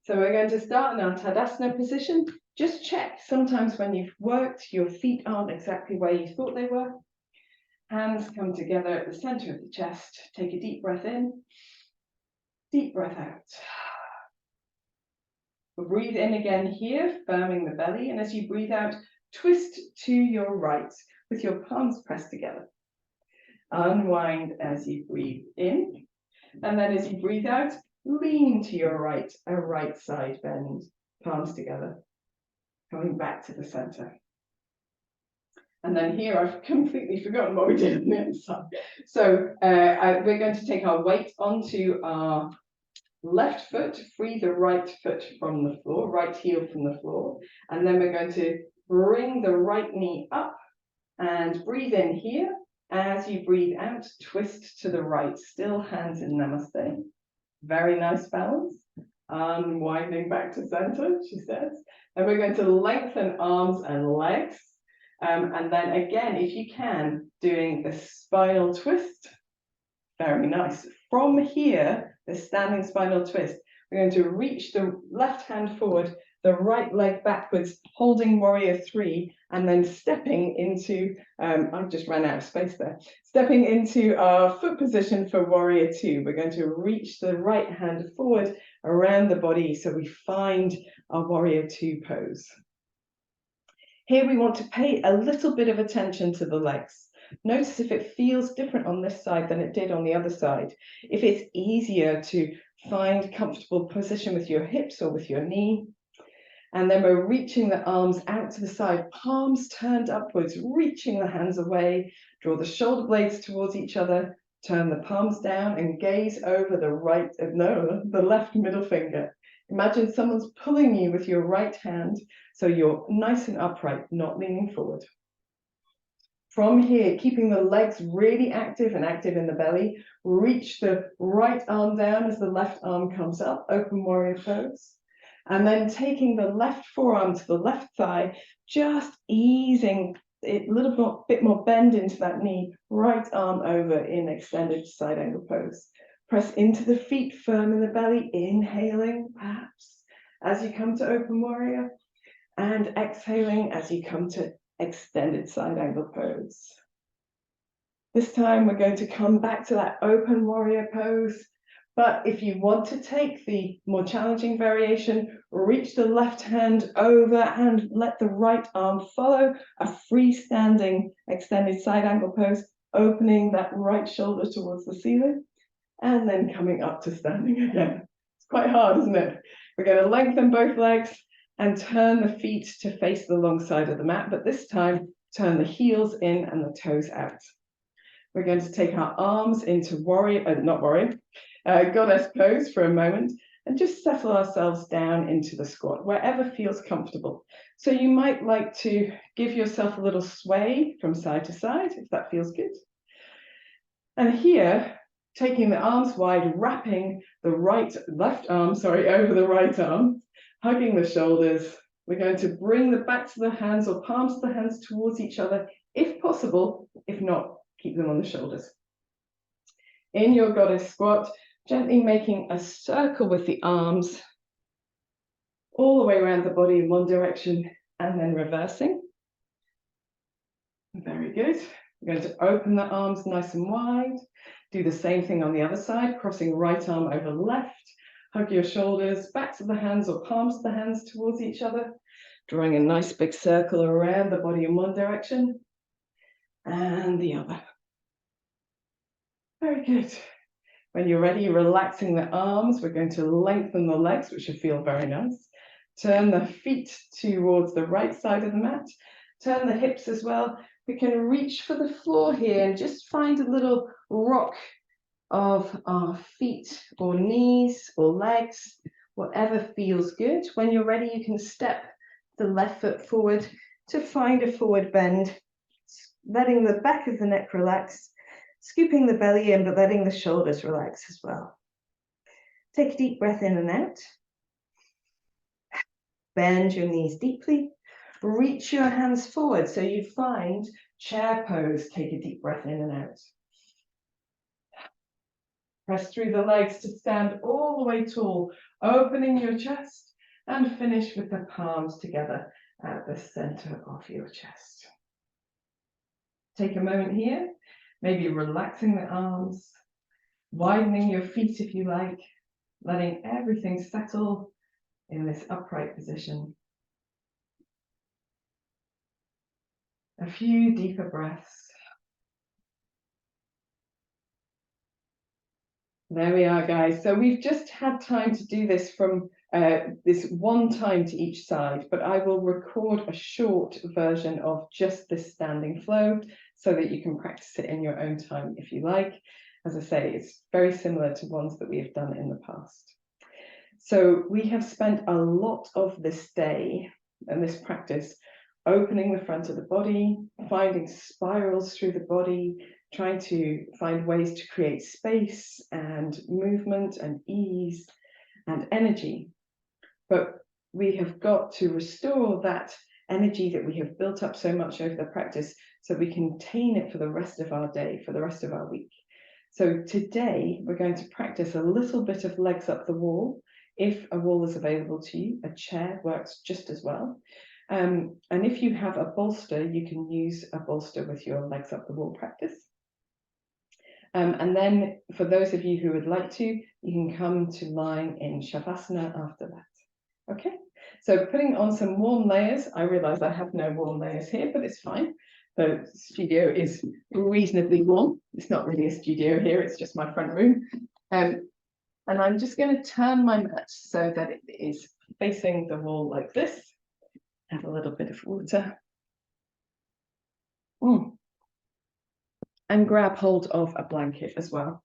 So we're going to start in our Tadasana position. Just check sometimes when you've worked, your feet aren't exactly where you thought they were. Hands come together at the center of the chest. Take a deep breath in, deep breath out. Breathe in again here, firming the belly, and as you breathe out, twist to your right with your palms pressed together. Unwind as you breathe in, and then as you breathe out, lean to your right, a right side bend, palms together, coming back to the center. And then here, I've completely forgotten what we did on the other side. So we're going to take our weight onto our left foot, free the right foot from the floor, right heel from the floor. And then we're going to bring the right knee up and breathe in here. As you breathe out, twist to the right, still hands in Namaste. Very nice balance. Unwinding back to center, she says. And we're going to lengthen arms and legs. And then again, if you can, doing the spinal twist. Very nice. From here, the standing spinal twist, we're going to reach the left hand forward, the right leg backwards, holding warrior 3, and then stepping into, I just ran out of space there, stepping into our foot position for warrior 2. We're going to reach the right hand forward around the body so we find our warrior 2 pose. Here we want to pay a little bit of attention to the legs. Notice if it feels different on this side than it did on the other side. If it's easier to find comfortable position with your hips or with your knee. And then we're reaching the arms out to the side, palms turned upwards, reaching the hands away. Draw the shoulder blades towards each other, turn the palms down and gaze over the left middle finger. Imagine someone's pulling you with your right hand, so you're nice and upright, not leaning forward. From here, keeping the legs really active and active in the belly, reach the right arm down as the left arm comes up, open warrior pose. And then taking the left forearm to the left thigh, just easing it a little bit more bend into that knee, right arm over in extended side angle pose. Press into the feet, firm in the belly, inhaling perhaps as you come to open warrior, and exhaling as you come to extended side angle pose. This time we're going to come back to that open warrior pose, but if you want to take the more challenging variation, reach the left hand over and let the right arm follow a freestanding extended side angle pose, opening that right shoulder towards the ceiling, and then coming up to standing again. It's quite hard, isn't it? We're going to lengthen both legs and turn the feet to face the long side of the mat, but this time turn the heels in and the toes out. We're going to take our arms into goddess pose for a moment and just settle ourselves down into the squat, wherever feels comfortable. So you might like to give yourself a little sway from side to side, if that feels good. And here, taking the arms wide, wrapping the left arm over the right arm, hugging the shoulders. We're going to bring the backs of the hands or palms of the hands towards each other, if possible. If not, keep them on the shoulders. In your goddess squat, gently making a circle with the arms all the way around the body in one direction and then reversing. Very good. We're going to open the arms nice and wide. Do the same thing on the other side, crossing right arm over left. Hug your shoulders, backs of the hands or palms of the hands towards each other, drawing a nice big circle around the body in one direction and the other. Very good. When you're ready, relaxing the arms, we're going to lengthen the legs, which should feel very nice. Turn the feet towards the right side of the mat. Turn the hips as well. We can reach for the floor here and just find a little rock of our feet or knees or legs, whatever feels good. When you're ready, you can step the left foot forward to find a forward bend, letting the back of the neck relax scooping the belly in, but letting the shoulders relax as well. Take a deep breath in and out. Bend your knees deeply. Reach your hands forward so you find chair pose. Take a deep breath in and out. Press through the legs to stand all the way tall, opening your chest, and finish with the palms together at the center of your chest. Take a moment here, maybe relaxing the arms, widening your feet if you like, letting everything settle in this upright position. A few deeper breaths. There we are, guys. So we've just had time to do this from this one time to each side, but I will record a short version of just this standing flow so that you can practice it in your own time if you like. As I say, it's very similar to ones that we have done in the past. So we have spent a lot of this day and this practice opening the front of the body, finding spirals through the body, trying to find ways to create space and movement and ease and energy. But we have got to restore that energy that we have built up so much over the practice so we can contain it for the rest of our day, for the rest of our week. So today we're going to practice a little bit of legs up the wall. If a wall is available to you, a chair works just as well. And if you have a bolster, you can use a bolster with your legs up the wall practice. And then for those of you who would like to, you can come to lying in Shavasana after that. Okay, so putting on some warm layers. I realize I have no warm layers here, but it's fine. The studio is reasonably warm. It's not really a studio here, it's just my front room. And I'm just going to turn my mat so that it is facing the wall like this. Have a little bit of water. And grab hold of a blanket as well.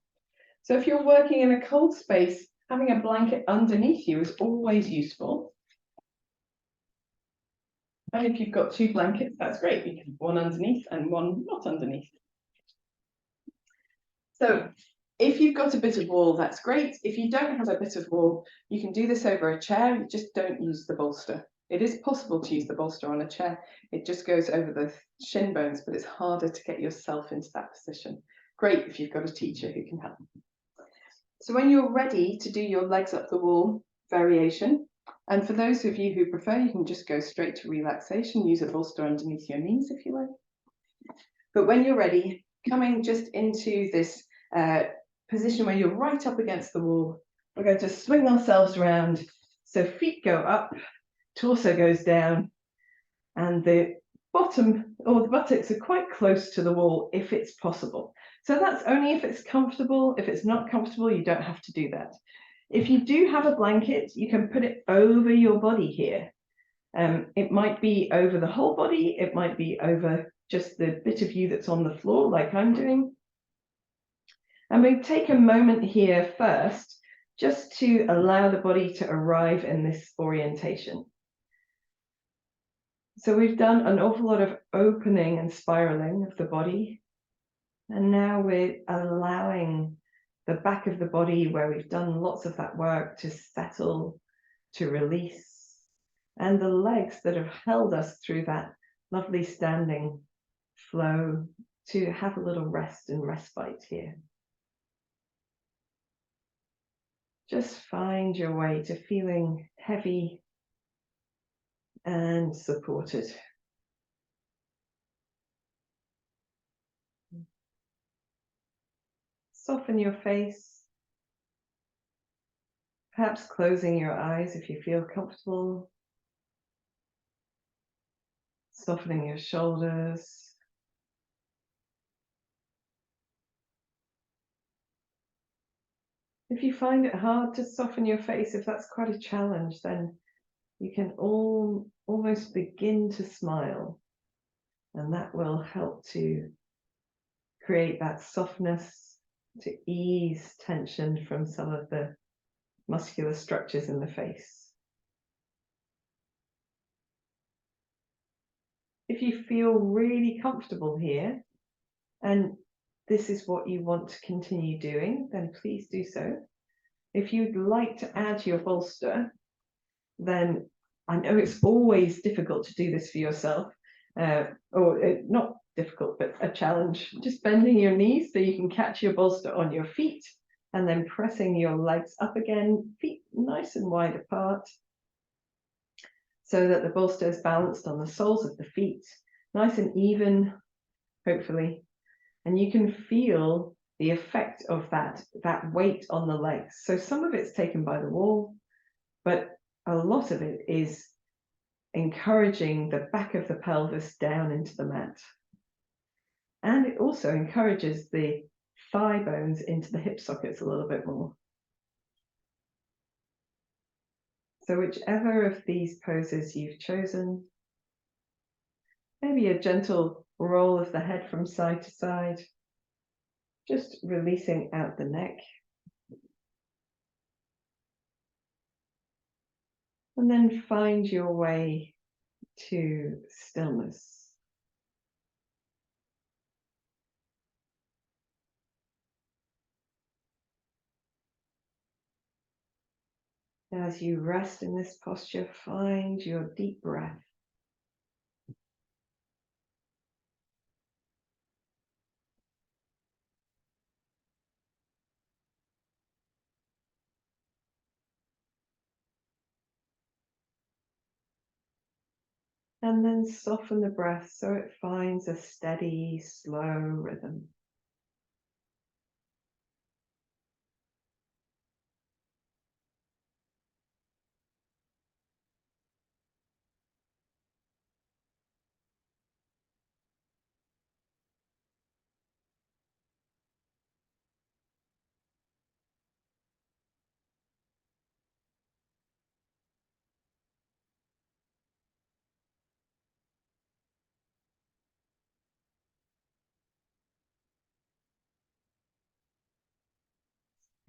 So if you're working in a cold space, having a blanket underneath you is always useful. And if you've got two blankets, that's great, because one underneath and one not underneath. So if you've got a bit of wall, that's great. If you don't have a bit of wall, you can do this over a chair. You just don't use the bolster. It is possible to use the bolster on a chair. It just goes over the shin bones, but it's harder to get yourself into that position. Great if you've got a teacher who can help. So when you're ready to do your legs up the wall variation, and for those of you who prefer, you can just go straight to relaxation, use a bolster underneath your knees if you like. But when you're ready, coming just into this position where you're right up against the wall, we're going to swing ourselves around. So feet go up, torso goes down, and the bottom or the buttocks are quite close to the wall if it's possible. So that's only if it's comfortable. If it's not comfortable, you don't have to do that. If you do have a blanket, you can put it over your body here. It might be over the whole body. It might be over just the bit of you that's on the floor, like I'm doing. And we take a moment here first, just to allow the body to arrive in this orientation. So we've done an awful lot of opening and spiraling of the body. And now we're allowing the back of the body, where we've done lots of that work, to settle, to release. And the legs that have held us through that lovely standing flow, to have a little rest and respite here. Just find your way to feeling heavy and supported. Soften your face, perhaps closing your eyes if you feel comfortable. Softening your shoulders. If you find it hard to soften your face, if that's quite a challenge, then you can almost begin to smile, and that will help to create that softness, to ease tension from some of the muscular structures in the face. If you feel really comfortable here, and this is what you want to continue doing, then please do so. If you'd like to add your bolster, then I know it's always difficult to do this for yourself, not difficult, but a challenge. Just bending your knees so you can catch your bolster on your feet, and then pressing your legs up again, feet nice and wide apart, so that the bolster is balanced on the soles of the feet, nice and even, hopefully. And you can feel the effect of that weight on the legs. So some of it's taken by the wall, but a lot of it is encouraging the back of the pelvis down into the mat. And it also encourages the thigh bones into the hip sockets a little bit more. So whichever of these poses you've chosen, maybe a gentle roll of the head from side to side, just releasing out the neck. And then find your way to stillness. As you rest in this posture, find your deep breath. And then soften the breath so it finds a steady, slow rhythm.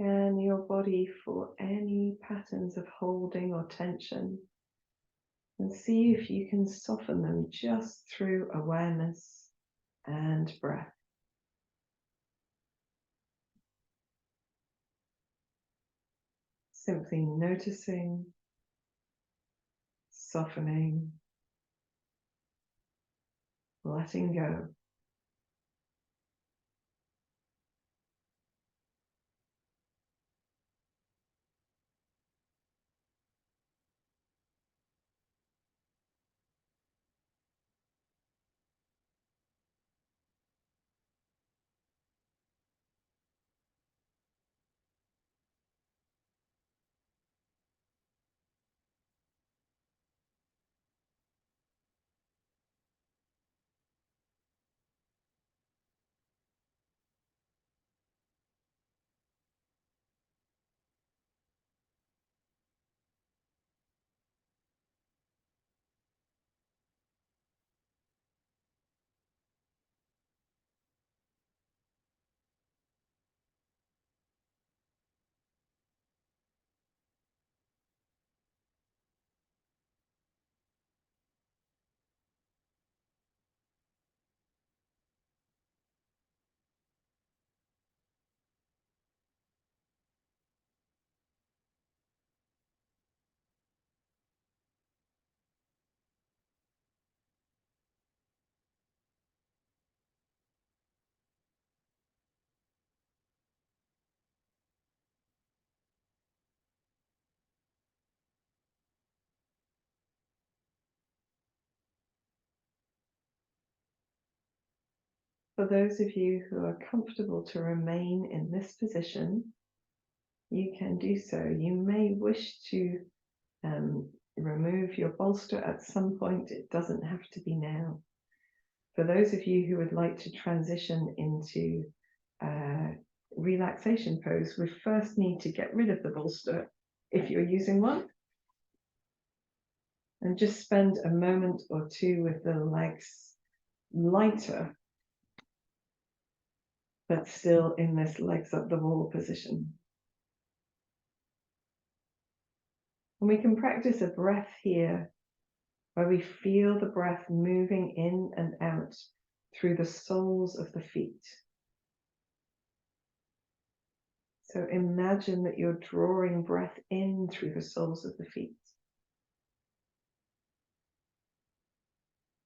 Scan your body for any patterns of holding or tension, and see if you can soften them just through awareness and breath. Simply noticing, softening, letting go. For those of you who are comfortable to remain in this position, you can do so. You may wish to remove your bolster at some point. It doesn't have to be now. For those of you who would like to transition into relaxation pose, we first need to get rid of the bolster if you're using one, and just spend a moment or two with the legs lighter, but still in this legs up the wall position. And we can practice a breath here where we feel the breath moving in and out through the soles of the feet. So imagine that you're drawing breath in through the soles of the feet.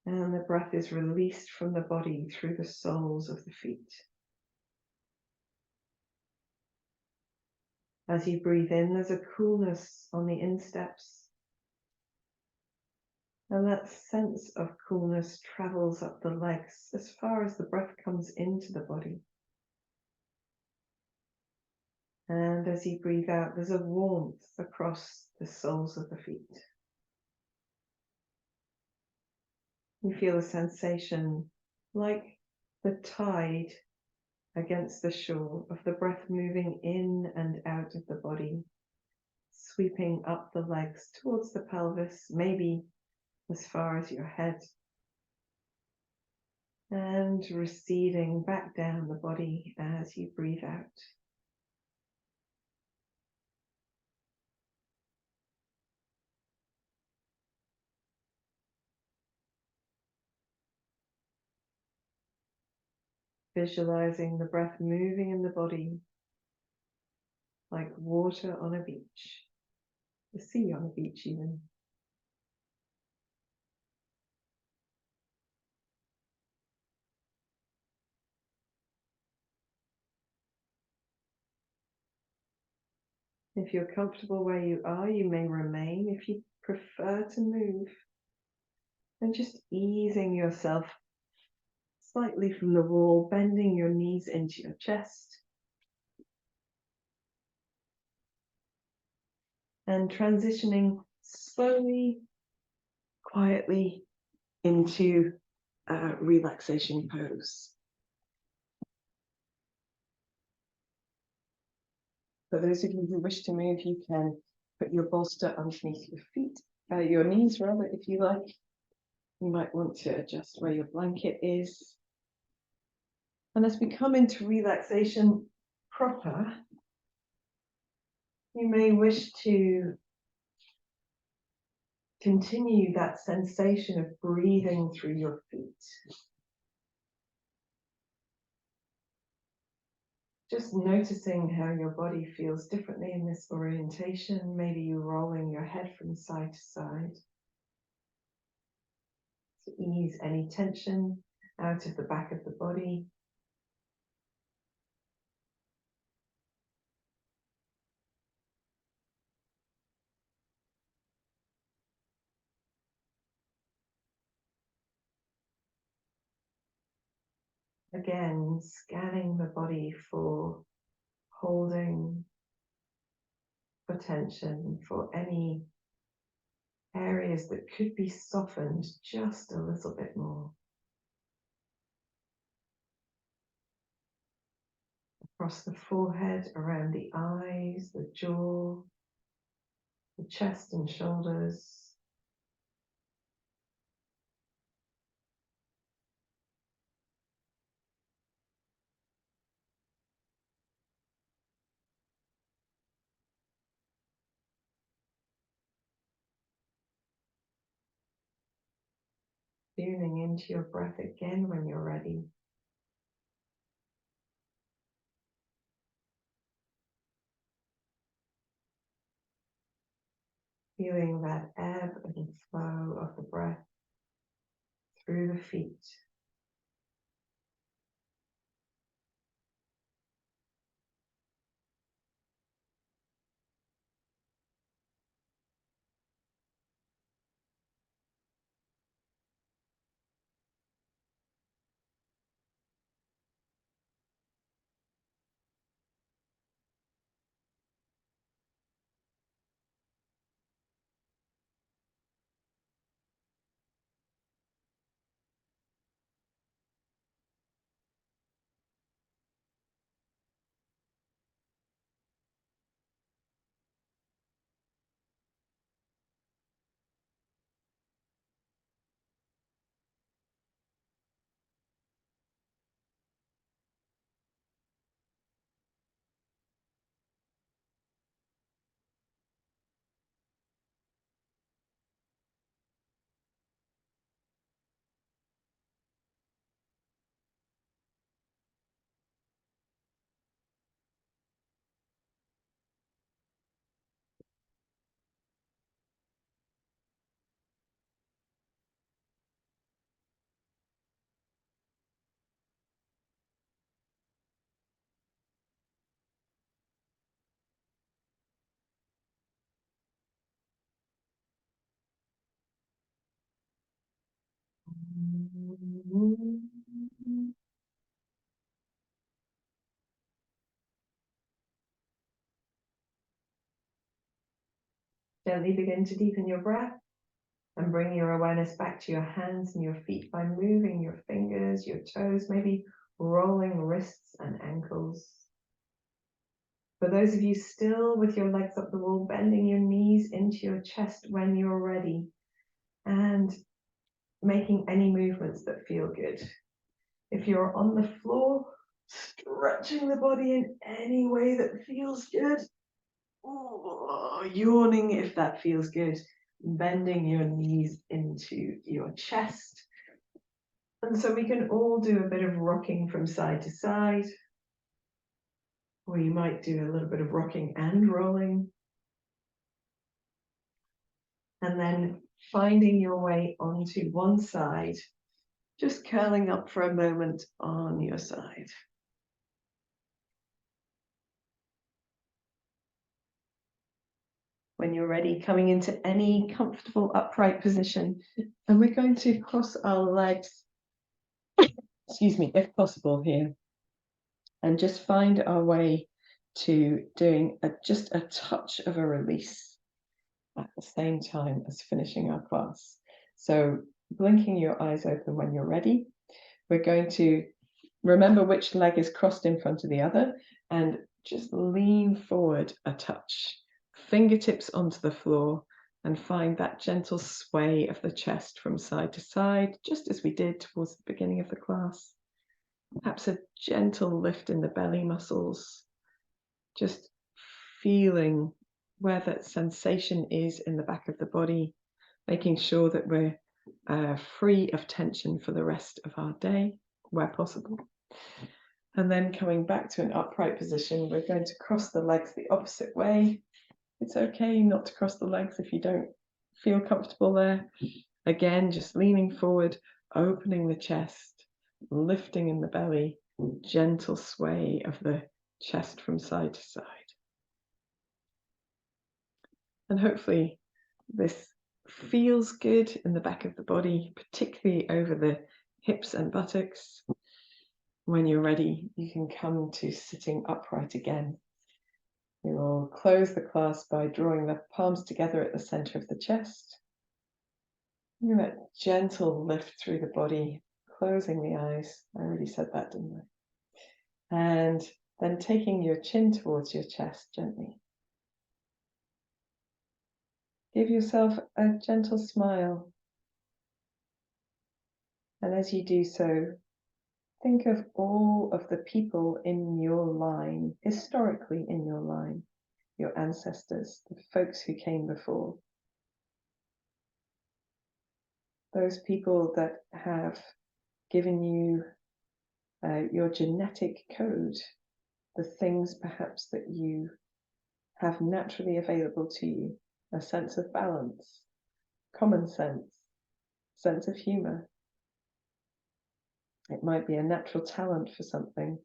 And the breath is released from the body through the soles of the feet. As you breathe in, there's a coolness on the insteps. And that sense of coolness travels up the legs as far as the breath comes into the body. And as you breathe out, there's a warmth across the soles of the feet. You feel a sensation like the tide against the shore of the breath moving in and out of the body, sweeping up the legs towards the pelvis, maybe as far as your head, and receding back down the body as you breathe out. Visualizing the breath moving in the body like water on a beach, the sea on a beach even. If you're comfortable where you are, you may remain. If you prefer to move, and just easing yourself slightly from the wall, bending your knees into your chest, and transitioning slowly, quietly into a relaxation pose. For those of you who wish to move, you can put your bolster underneath your feet, your knees rather, if you like. You might want to adjust where your blanket is. And as we come into relaxation proper, you may wish to continue that sensation of breathing through your feet. Just noticing how your body feels differently in this orientation. Maybe you rolling your head from side to side to ease any tension out of the back of the body. Again, scanning the body for holding, for tension, for any areas that could be softened just a little bit more. Across the forehead, around the eyes, the jaw, the chest and shoulders. Tuning into your breath again when you're ready. Feeling that ebb and flow of the breath through the feet. Gently begin to deepen your breath and bring your awareness back to your hands and your feet by moving your fingers, your toes, maybe rolling wrists and ankles. For those of you still with your legs up the wall, bending your knees into your chest when you're ready and making any movements that feel good. If you're on the floor, stretching the body in any way that feels good. Oh, yawning if that feels good. Bending your knees into your chest. And so we can all do a bit of rocking from side to side. Or you might do a little bit of rocking and rolling. And then finding your way onto one side, just curling up for a moment on your side. When you're ready, coming into any comfortable upright position. And we're going to cross our legs, excuse me, if possible here. And just find our way to doing just a touch of a release at the same time as finishing our class. So blinking your eyes open when you're ready. We're going to remember which leg is crossed in front of the other and just lean forward a touch, fingertips onto the floor, and find that gentle sway of the chest from side to side, just as we did towards the beginning of the class. Perhaps a gentle lift in the belly muscles, just feeling where that sensation is in the back of the body, making sure that we're free of tension for the rest of our day, where possible. And then coming back to an upright position, we're going to cross the legs the opposite way. It's okay not to cross the legs if you don't feel comfortable there. Again, just leaning forward, opening the chest, lifting in the belly, gentle sway of the chest from side to side. And hopefully this feels good in the back of the body, particularly over the hips and buttocks. When you're ready, you can come to sitting upright again. We will close the class by drawing the palms together at the center of the chest. And that gentle lift through the body, closing the eyes. I already said that, didn't I? And then taking your chin towards your chest gently. Give yourself a gentle smile. And as you do so, think of all of the people in your line, historically in your line, your ancestors, the folks who came before. Those people that have given you your genetic code, the things perhaps that you have naturally available to you, a sense of balance, common sense of humor. It might be a natural talent for something.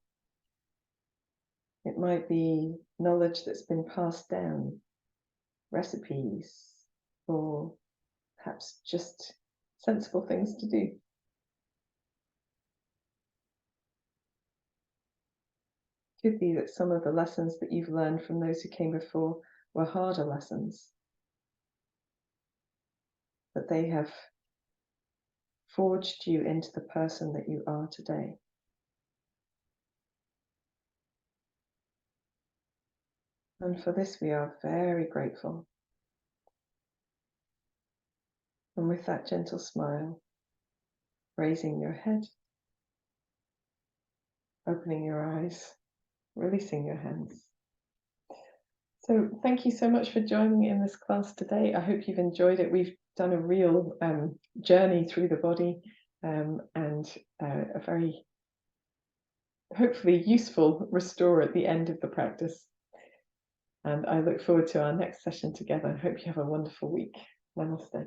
It might be knowledge that's been passed down, recipes, or perhaps just sensible things to do. Could be that some of the lessons that you've learned from those who came before were harder lessons, that they have forged you into the person that you are today. And for this we are very grateful. And with that gentle smile, raising your head, opening your eyes, releasing your hands. So thank you so much for joining me in this class today. I hope you've enjoyed it. We've done a real journey through the body and a very hopefully useful restore at the end of the practice. And I look forward to our next session together. I hope you have a wonderful week. Namaste.